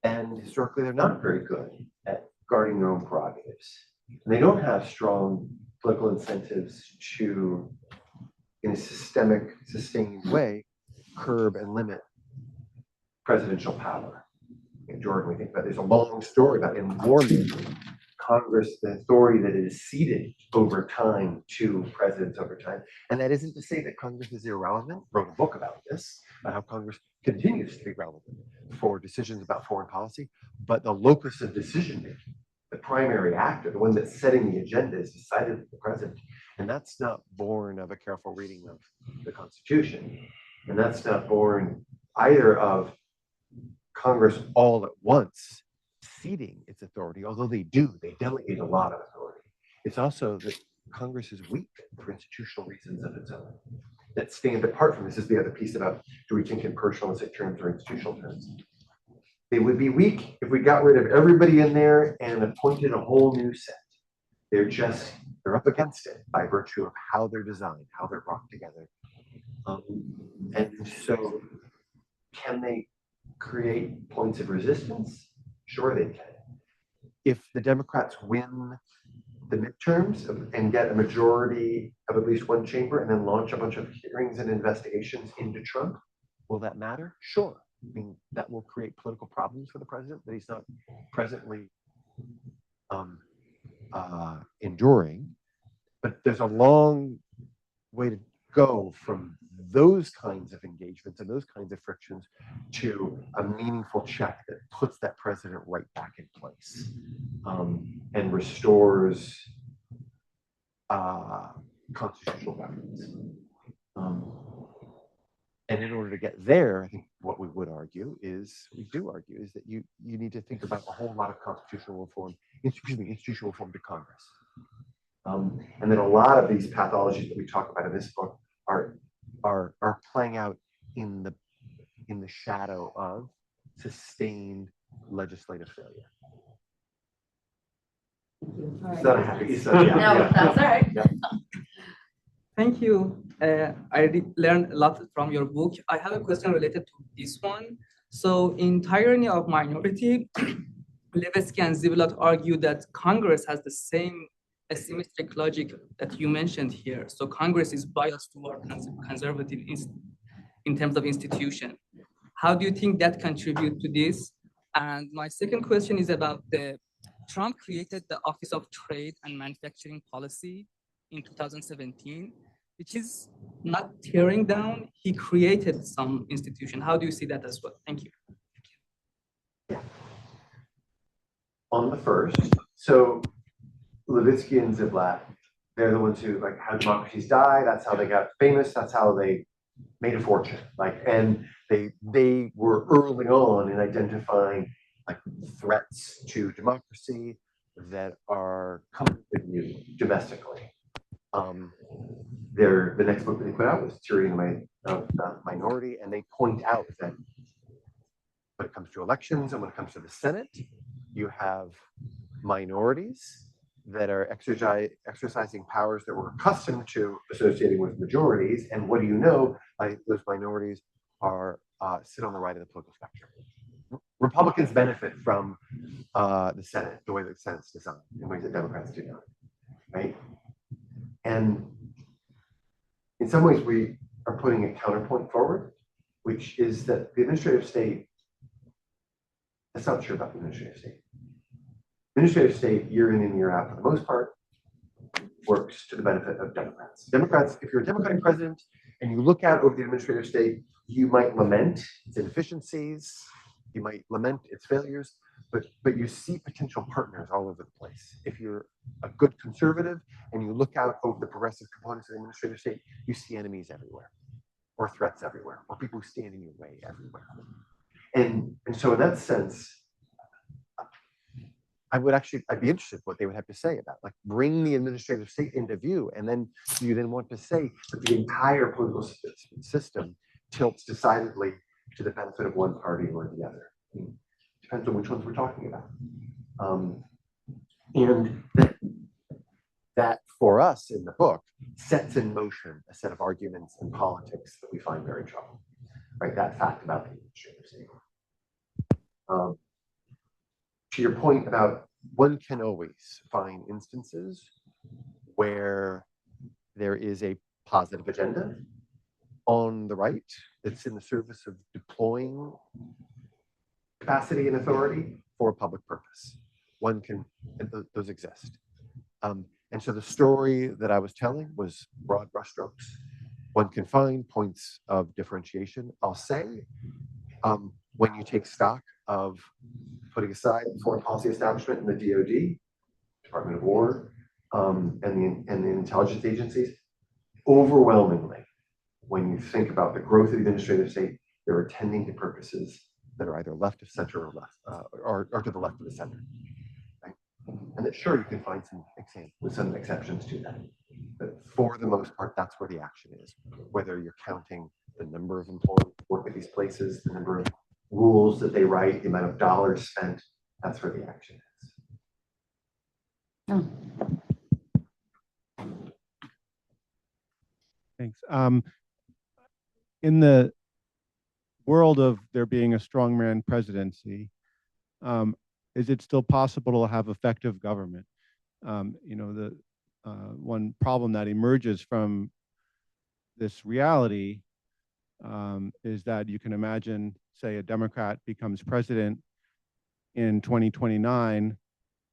And historically, they're not very good at guarding their own prerogatives. And they don't have strong political incentives to, in a systemic, sustained way, curb and limit presidential power. And Jordan, we think about, there's a long story about in war-making, Congress, the authority that it is ceded over time to presidents over time. And that isn't to say that Congress is irrelevant. Wrote a book about this, about how Congress continues to be relevant for decisions about foreign policy, but the locus of decision-making, the primary actor, the one that's setting the agenda, is decided by the president. And that's not born of a careful reading of the Constitution. And that's not born either of Congress all at once ceding its authority, although they delegate a lot of authority. It's also that Congress is weak for institutional reasons of its own that stand apart from this. Is the other piece about, do we think in personalistic terms or institutional terms? They would be weak if we got rid of everybody in there and appointed a whole new set. They're up against it by virtue of how they're designed, how they're brought together. And so can they create points of resistance? Sure they can. If the Democrats win the midterms and get a majority of at least one chamber and then launch a bunch of hearings and investigations into Trump, will that matter? Sure. I mean, that will create political problems for the president that he's not presently enduring. But there's a long way to go from those kinds of engagements and those kinds of frictions to a meaningful check that puts that president right back in place and restores constitutional governance. And in order to get there, I think what we do argue is that you need to think about a whole lot of constitutional reform, institutional reform to Congress. And then a lot of these pathologies that we talk about in this book are playing out in the shadow of sustained legislative failure. Is that a happy? No, that's all right. Yeah. Thank you. I learned a lot from your book. I have a question related to this one. So in Tyranny of Minority, Levesky and Ziblatt argue that Congress has the same asymmetric logic that you mentioned here. So Congress is biased toward conservative in terms of institution. How do you think that contribute to this? And my second question is about Trump created the Office of Trade and Manufacturing Policy in 2017, which is not tearing down. He created some institution. How do you see that as well? Thank you. Yeah. On the first, so Levitsky and Ziblatt, they're the ones who like how democracies die. That's how they got famous. That's how they made a fortune. And they were early on in identifying like threats to democracy that are coming with you domestically. The next book that they put out was Tyranny of the Minority, and they point out that when it comes to elections and when it comes to the Senate, you have minorities that are exercising powers that we're accustomed to associating with majorities. And what do you know? Those minorities are sit on the right of the political spectrum. Republicans benefit from the Senate, the way that the Senate's designed, in ways that Democrats do not, right? And in some ways, we are putting a counterpoint forward, which is that the administrative state, that's not true about the administrative state. Administrative state, year in and year out, for the most part, works to the benefit of Democrats. Democrats, if you're a Democratic president and you look out over the administrative state, you might lament its inefficiencies, you might lament its failures, but you see potential partners all over the place. If you're a good conservative and you look out over the progressive components of the administrative state, you see enemies everywhere, or threats everywhere, or people who stand in your way everywhere. And so in that sense, I'd be interested in what they would have to say about, like, bring the administrative state into view, and then you then want to say that the entire political system tilts decidedly to the benefit of one party or the other. Depends on which ones we're talking about. And that for us in the book sets in motion a set of arguments in politics that we find very troubling, right? That fact about the administrative state. To your point about one can always find instances where there is a positive agenda on the right that's in the service of deploying capacity and authority for a public purpose. One can, those exist. And so the story that I was telling was broad brushstrokes. One can find points of differentiation. I'll say, when you take stock of putting aside the foreign policy establishment and the DoD, Department of War, and the intelligence agencies, overwhelmingly, when you think about the growth of the administrative state, they're attending to purposes that are either left of center or left, or to the left of the center. Right? And that sure you can find some exceptions to that, but for the most part, that's where the action is. Whether you're counting the number of employees who work at these places, the number of rules that they write, the amount of dollars spent, that's where the action is. Oh. Thanks. In the world of there being a strongman presidency, is it still possible to have effective government? The one problem that emerges from this reality is that you can imagine, say, a Democrat becomes president in 2029,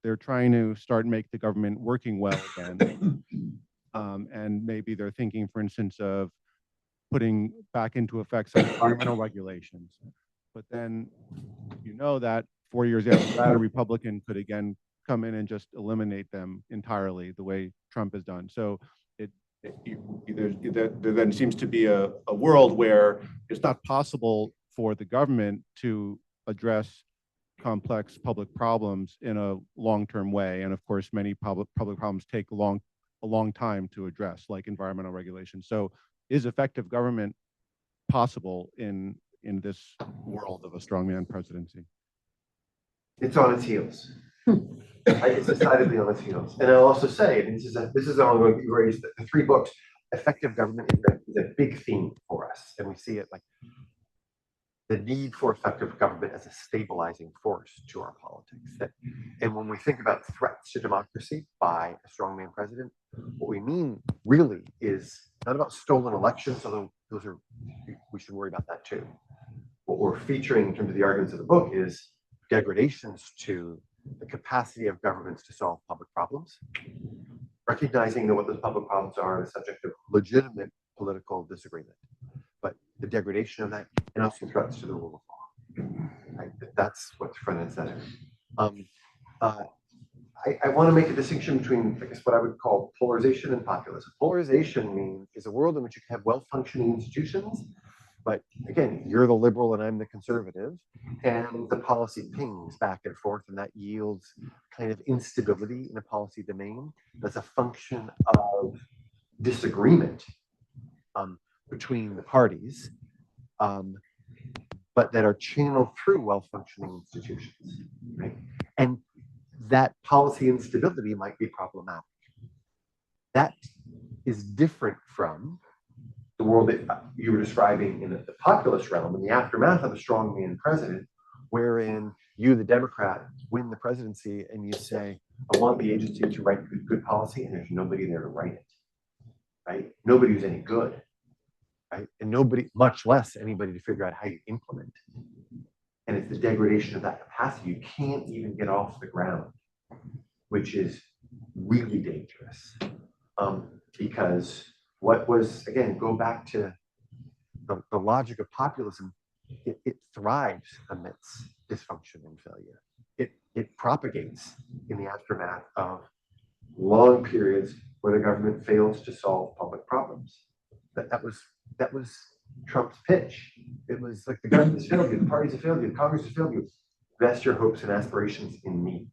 they're trying to start make the government working well again. And maybe they're thinking, for instance, of putting back into effect some environmental regulations. But then you know that 4 years after that, a Republican could again come in and just eliminate them entirely the way Trump has done. So there then seems to be a world where it's not possible for the government to address complex public problems in a long-term way. And of course, many public problems take a long time to address, like environmental regulations. So is effective government possible in this world of a strongman presidency? It's on its heels. It's decidedly on its heels. And I'll also say, and this is how I'm going to raise the 3 books. Effective government is a big theme for us, and we see it like the need for effective government as a stabilizing force to our politics. And when we think about threats to democracy by a strongman president, what we mean really is not about stolen elections, although we should worry about that too. What we're featuring in terms of the arguments of the book is degradations to the capacity of governments to solve public problems, recognizing that what those public problems are the subject of legitimate political disagreement, but the degradation of that, and also threats to the rule of law. Right? That's what's front and center. I want to make a distinction between, I guess, what I would call polarization and populism. Polarization is a world in which you have well-functioning institutions, but again, you're the liberal and I'm the conservative, and the policy pings back and forth, and that yields kind of instability in a policy domain that's a function of disagreement between the parties, but that are channeled through well-functioning institutions, right? And that policy instability might be problematic. That is different from the world that you were describing in the populist realm, in the aftermath of a strongman president, wherein you, the Democrat, win the presidency and you say, I want the agency to write good policy, and there's nobody there to write it, right? Nobody who's any good, right? And nobody, much less anybody to figure out how you implement. And it's the degradation of that capacity. You can't even get off the ground, which is really dangerous. Because what was, again, go back to the logic of populism, it thrives amidst dysfunction and failure. It propagates in the aftermath of long periods where the government fails to solve public problems. That was Trump's pitch. It was like, the government has failed you, the parties have failed you, Congress has failed you. Invest your hopes and aspirations in me.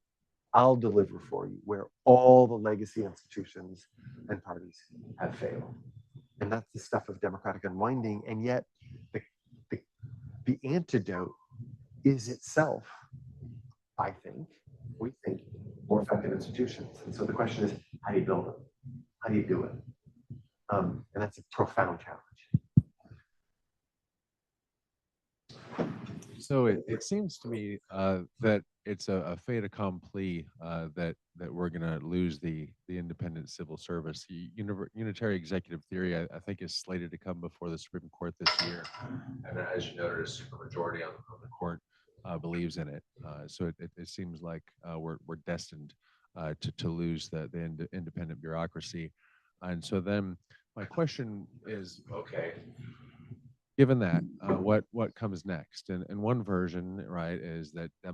I'll deliver for you, where all the legacy institutions and parties have failed. And that's the stuff of democratic unwinding. And yet the antidote is itself, we think, more effective institutions. And so the question is, how do you build them? How do you do it? And that's a profound challenge. So it seems to me that it's a fait accompli that we're going to lose the independent civil service. The unitary executive theory, I think, is slated to come before the Supreme Court this year. And as you noted, a supermajority on the court believes in it. So it seems like we're destined to lose the independent bureaucracy. And so then my question is, okay, given that, what comes next? And one version, right, is that a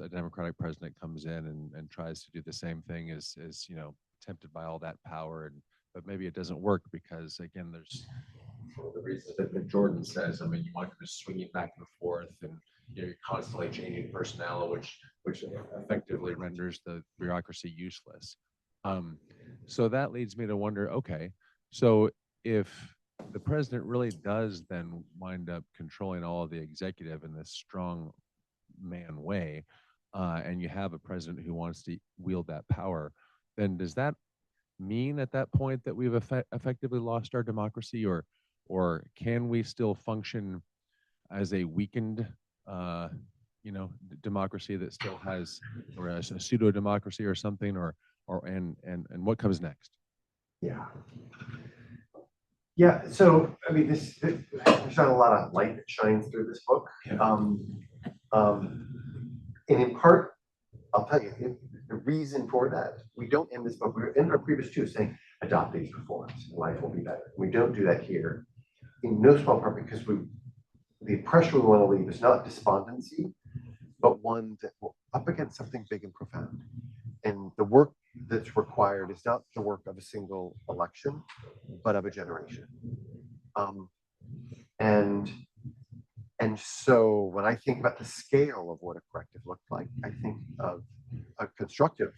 Democratic president comes in and tries to do the same thing as tempted by all that power, but maybe it doesn't work because, again, there's the reasons that Jordan says. I mean, you want to be swinging back and forth, and you're constantly changing personnel, which effectively renders the bureaucracy useless. So that leads me to wonder, okay, so if the president really does then wind up controlling all of the executive in this strong man way, and you have a president who wants to wield that power, then does that mean at that point that we've effectively lost our democracy, or can we still function as a weakened democracy that still has, or a pseudo democracy or something, and what comes next? Yeah. Yeah, so I mean, there's not a lot of light that shines through this book. And in part, I'll tell you, the reason for that, we don't end this book, we're in our previous two saying, adopt these reforms, life will be better. We don't do that here, in no small part because the impression we want to leave is not despondency, but one that we're up against something big and profound. And the work that's required is not the work of a single election, but of a generation. And so when I think about the scale of what a corrective looked like, I think of a constructive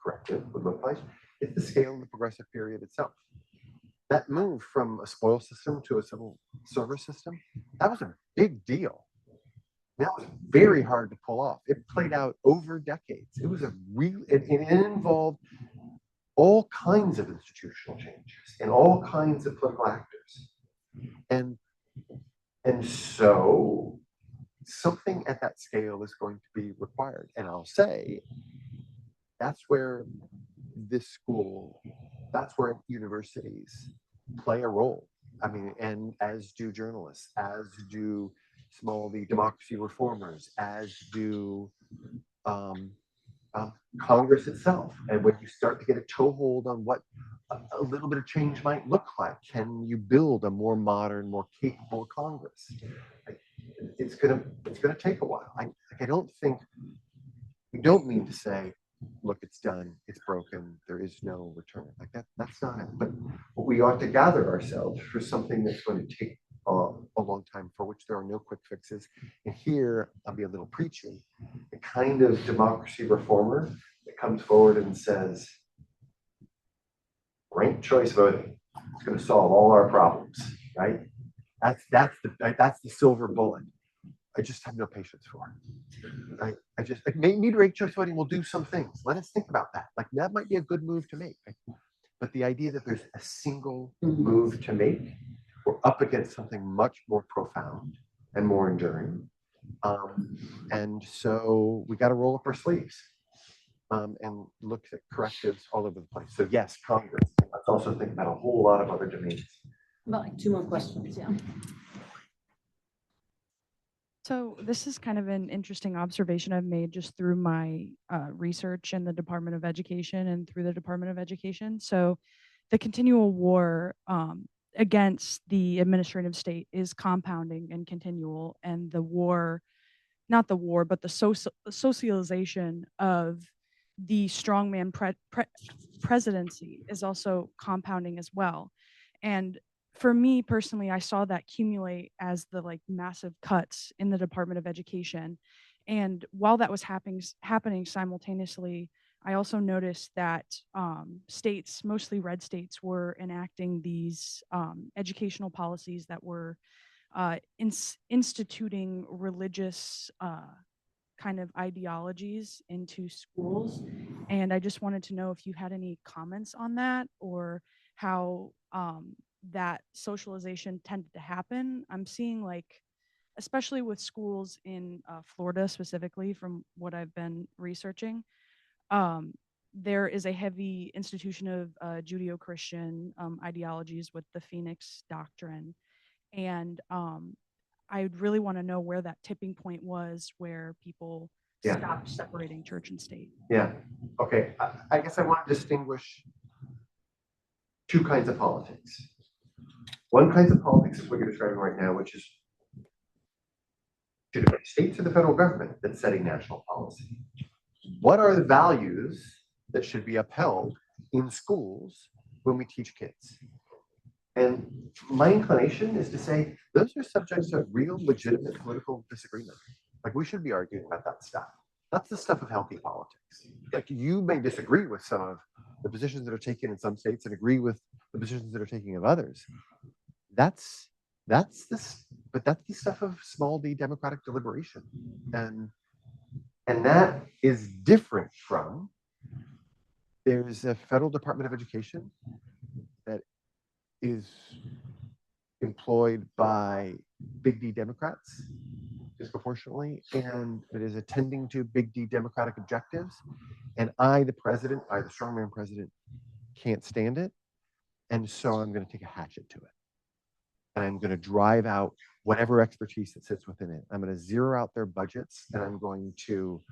corrective would look like. It's the scale of the progressive period itself. That move from a spoil system to a civil service system, that was a big deal. That was very hard to pull off. It played out over decades. It was it involved all kinds of institutional changes and all kinds of political actors. And so something at that scale is going to be required. And I'll say, that's where this school, that's where universities play a role. I mean, and as do journalists, as do small d democracy reformers, as do Congress itself. And when you start to get a toehold on what a little bit of change might look like, can you build a more modern, more capable Congress? It's gonna take a while. I don't think, we don't mean to say, look, it's done, it's broken, there is no return. Like that's not it. But we ought to gather ourselves for something that's going to take a long time, for which there are no quick fixes. And here, I'll be a little preachy, the kind of democracy reformer that comes forward and says, ranked choice voting is going to solve all our problems, right? That's the silver bullet. I just have no patience for it. I just maybe ranked choice voting will do some things. Let us think about that. Like that might be a good move to make. Right? But the idea that there's a single move to make, we're up against something much more profound and more enduring. And so we got to roll up our sleeves and look at correctives all over the place. So yes, Congress. Let's also think about a whole lot of other domains. About like 2 more questions, yeah. So this is kind of an interesting observation I've made just through my research in the Department of Education and through the Department of Education. So the continual war against the administrative state is compounding and continual, and the war, not the war, but the socialization of the strongman presidency is also compounding as well. And for me personally, I saw that accumulate as the like massive cuts in the Department of Education. And while that was happening simultaneously, I also noticed that states, mostly red states, were enacting these educational policies that were instituting religious kind of ideologies into schools. And I just wanted to know if you had any comments on that, or how that socialization tended to happen. I'm seeing, like, especially with schools in Florida specifically, from what I've been researching, there is a heavy institution of Judeo-Christian ideologies with the Phoenix Doctrine. And I would really want to know where that tipping point was, where people stopped separating church and state. Yeah. Okay. I guess I want to distinguish two kinds of politics. One kind of politics is what you're describing right now, which is, should it be states or the federal government that's setting national policy? What are the values that should be upheld in schools when we teach kids? And my inclination is to say those are subjects of real legitimate political disagreement. Like, we should be arguing about that stuff. That's the stuff of healthy politics. Like, you may disagree with some of the positions that are taken in some states and agree with the positions that are taken of others. That's this, but that's the stuff of small d democratic deliberation, and that is different from there's a federal Department of Education that is employed by big D Democrats disproportionately, and it is attending to big D Democratic objectives. And I, the strongman president, can't stand it. And so I'm going to take a hatchet to it. And I'm going to drive out whatever expertise that sits within it. I'm going to zero out their budgets, and I'm going to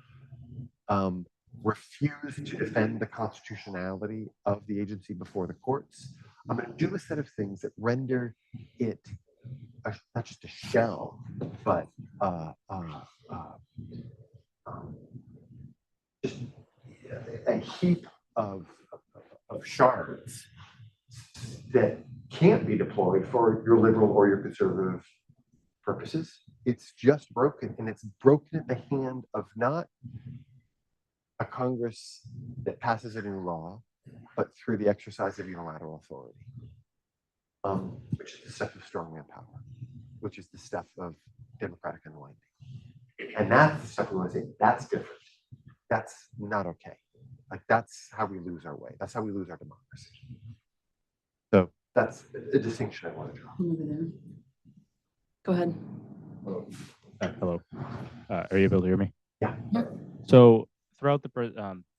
refuse to defend the constitutionality of the agency before the courts. I'm going to do a set of things that render it not just a shell, but just a heap of shards that can't be deployed for your liberal or your conservative purposes. It's just broken, and it's broken at the hand of not a Congress that passes a new law, but through the exercise of unilateral authority, which is the stuff of strongman power, which is the stuff of democratic unwinding. And that's the stuff we want to say, that's different. That's not okay. Like, that's how we lose our way. That's how we lose our democracy. So that's a distinction I want to draw. Go ahead. Hello. Are you able to hear me? Yeah. So throughout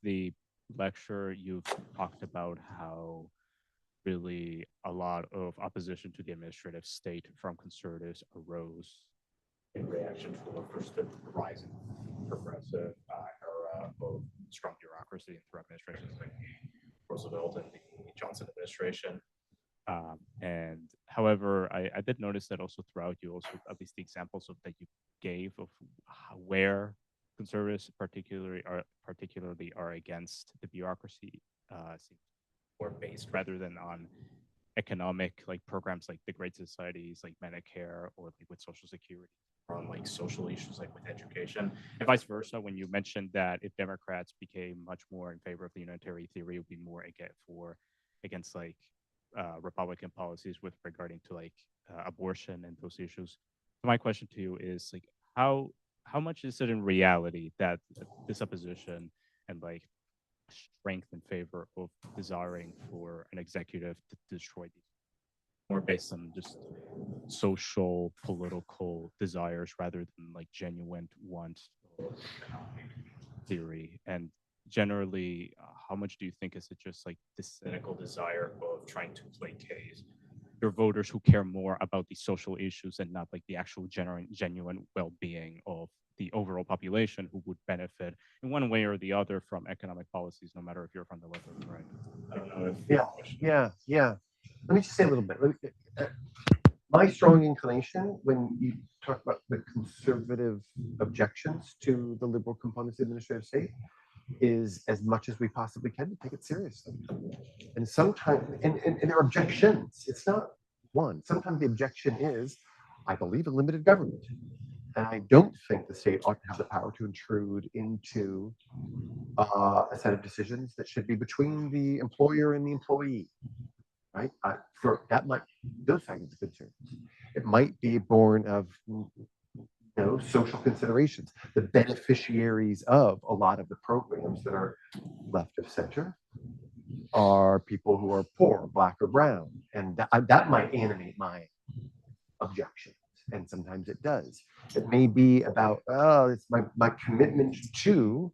the lecture, you've talked about how really a lot of opposition to the administrative state from conservatives arose in reaction to the rise in progressive era of strong bureaucracy through administrations like the Roosevelt and the Johnson administration. And however, I did notice that also throughout you also, at least the examples that you gave of where conservatives particularly are against the bureaucracy seem more based rather than on economic like programs like the Great Societies like Medicare or like with Social Security, or on like social issues like with education, and vice versa. When you mentioned that if Democrats became much more in favor of the unitary theory, it would be more against like Republican policies with regarding to like abortion and those issues. So my question to you is like how much is it in reality that this opposition and like strength in favor of desiring for an executive to destroy these more based on just social political desires rather than like genuine want or theory? And generally, how much do you think is it just like the cynical desire of trying to placate your voters who care more about the social issues and not like the actual genuine well-being of the overall population who would benefit in one way or the other from economic policies, no matter if you're from the left or the right? I don't know if Yeah. Let me just say a little bit. My strong inclination when you talk about the conservative objections to the liberal components of the administrative state is as much as we possibly can to take it seriously. And sometimes, and there are objections. It's not one. Sometimes the objection is, I believe in limited government. And I don't think the state ought to have the power to intrude into a set of decisions that should be between the employer and the employee, right? Those kinds of concerns. It might be born of social considerations. The beneficiaries of a lot of the programs that are left of center are people who are poor, black or brown, and that might animate my objections. And sometimes it does. It may be about, it's my commitment to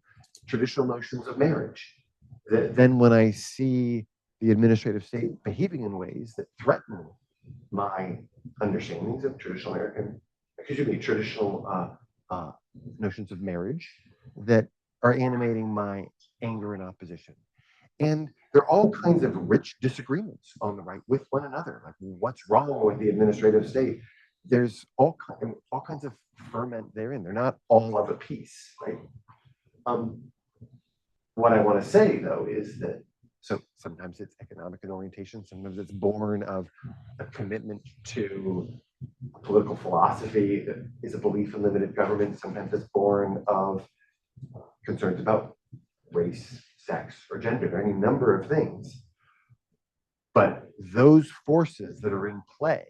traditional notions of marriage. Then when I see the administrative state behaving in ways that threaten my understandings of traditional notions of marriage that are animating my anger and opposition. And there are all kinds of rich disagreements on the right with one another. Like, what's wrong with the administrative state? There's all kinds of ferment therein. They're not all of a piece, right? What I want to say, though, is that so sometimes it's economic in orientation. Sometimes it's born of a commitment to a political philosophy that is a belief in limited government. Sometimes it's born of concerns about race, sex, or gender, any number of things. But those forces that are in play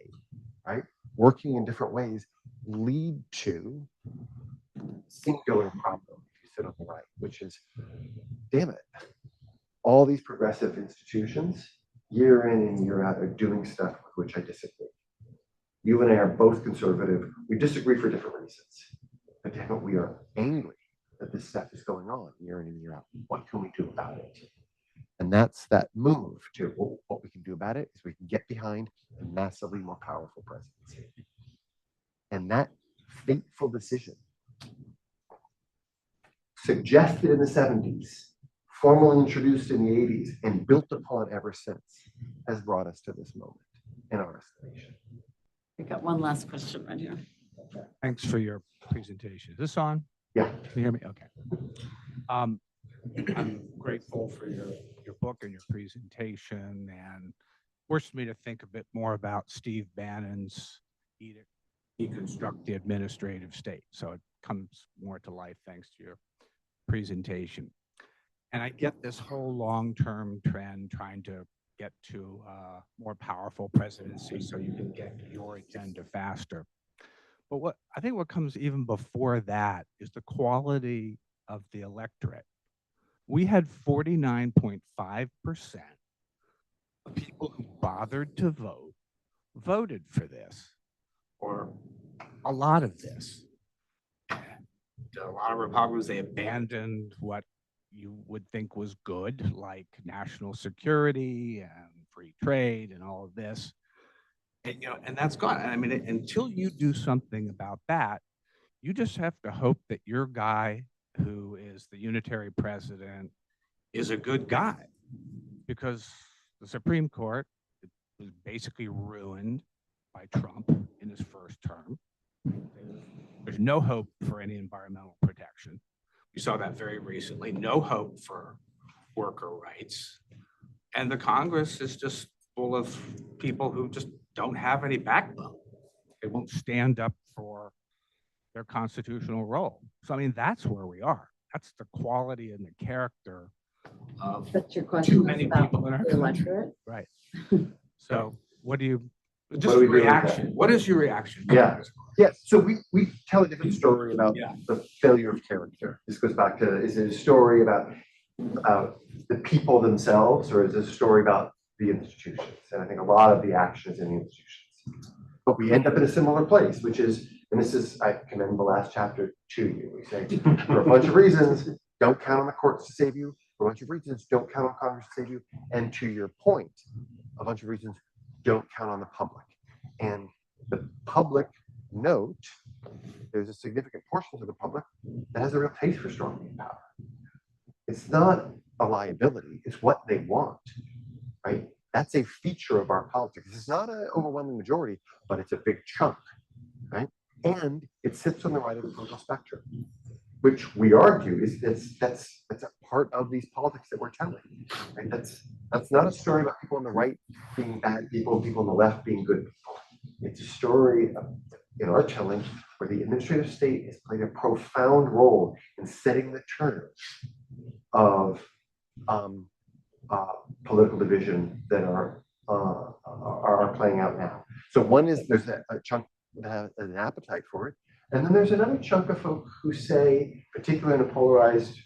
right? Working in different ways lead to singular problem if you sit on the right, which is, damn it, all these progressive institutions, year in and year out, are doing stuff with which I disagree. You and I are both conservative. We disagree for different reasons. But damn it, we are angry that this stuff is going on year in and year out. What can we do about it? And that's that move to, well, what we can do about it is we can get behind a massively more powerful presidency. And that fateful decision, suggested in the 70s, formally introduced in the 80s, and built upon ever since, has brought us to this moment in our estimation. We got one last question right here. Thanks for your presentation. Is this on? Yeah. Can you hear me? Okay. I'm grateful for your book and your presentation, and forced me to think a bit more about Steve Bannon's edict, Deconstruct the Administrative State. So it comes more to life thanks to your presentation. And I get this whole long-term trend trying to get to a more powerful presidency so you can get your agenda faster. But what comes even before that is the quality of the electorate. We had 49.5% of people who bothered to vote voted for this, or a lot of this. A lot of Republicans, they abandoned what you would think was good, like national security and free trade and all of this. And, and that's gone. I mean, until you do something about that, you just have to hope that your guy who is the unitary president is a good guy, because the Supreme Court was basically ruined by Trump in his first term. There's no hope for any environmental protection. We saw that very recently. No hope for worker rights. And the Congress is just full of people who just don't have any backbone. They won't stand up for their constitutional role. So, I mean, that's where we are. That's the quality and the character of That's your question too many about people in our the country. electorate? Right. So what do you, just What do we do with reaction? that? What is your reaction? Yeah. Yeah, so we tell a different story about Yeah. the failure of character. This goes back to, is it a story about the people themselves, or is it a story about the institutions? And I think a lot of the action is in the institutions. But we end up in a similar place, which is, and this is, I commend the last chapter to you. We say, for a bunch of reasons, don't count on the courts to save you. For a bunch of reasons, don't count on Congress to save you. And to your point, a bunch of reasons, don't count on the public. And the public note, there's a significant portion of the public that has a real taste for strong main power. It's not a liability, it's what they want, right? That's a feature of our politics. It's not an overwhelming majority, but it's a big chunk, right? And it sits on the right of the political spectrum, which we argue is that's a part of these politics that we're telling, right? That's not a story about people on the right being bad people, people on the left being good people. It's a story in our telling where the administrative state has played a profound role in setting the terms of political division that are playing out now. So one is there's a chunk that has an appetite for it, and then there's another chunk of folk who say, particularly in a polarized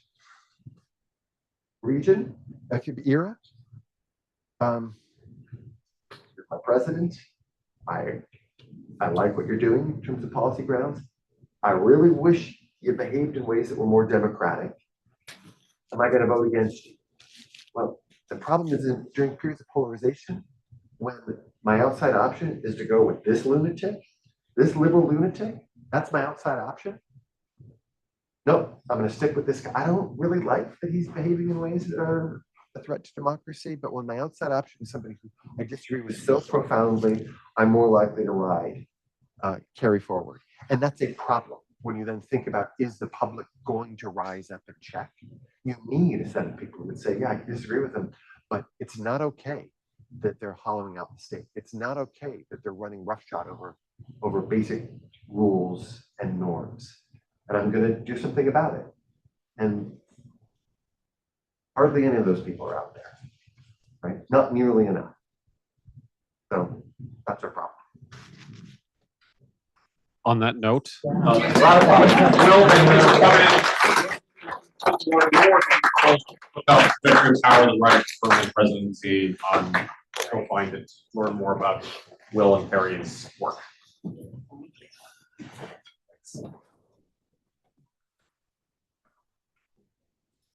region, that could be era, you're my president. I like what you're doing in terms of policy grounds. I really wish you behaved in ways that were more democratic. Am I going to vote against you? Well, the problem is during periods of polarization, when my outside option is to go with this lunatic, this liberal lunatic, that's my outside option. No, I'm going to stick with this guy. I don't really like that he's behaving in ways that are a threat to democracy, but when my outside option is somebody who I disagree with so profoundly, I'm more likely to carry forward. And that's a problem when you then think about, is the public going to rise up and check? You need a set of people who would say, yeah, I disagree with them, but it's not okay that they're hollowing out the state. It's not okay that they're running roughshod over basic rules and norms. And I'm going to do something about it. And hardly any of those people are out there, right? Not nearly enough. So that's our problem. On that note, a lot of Will about Secretary Howell and right for the presidency. Go find it. Learn more about Will and Perry's work.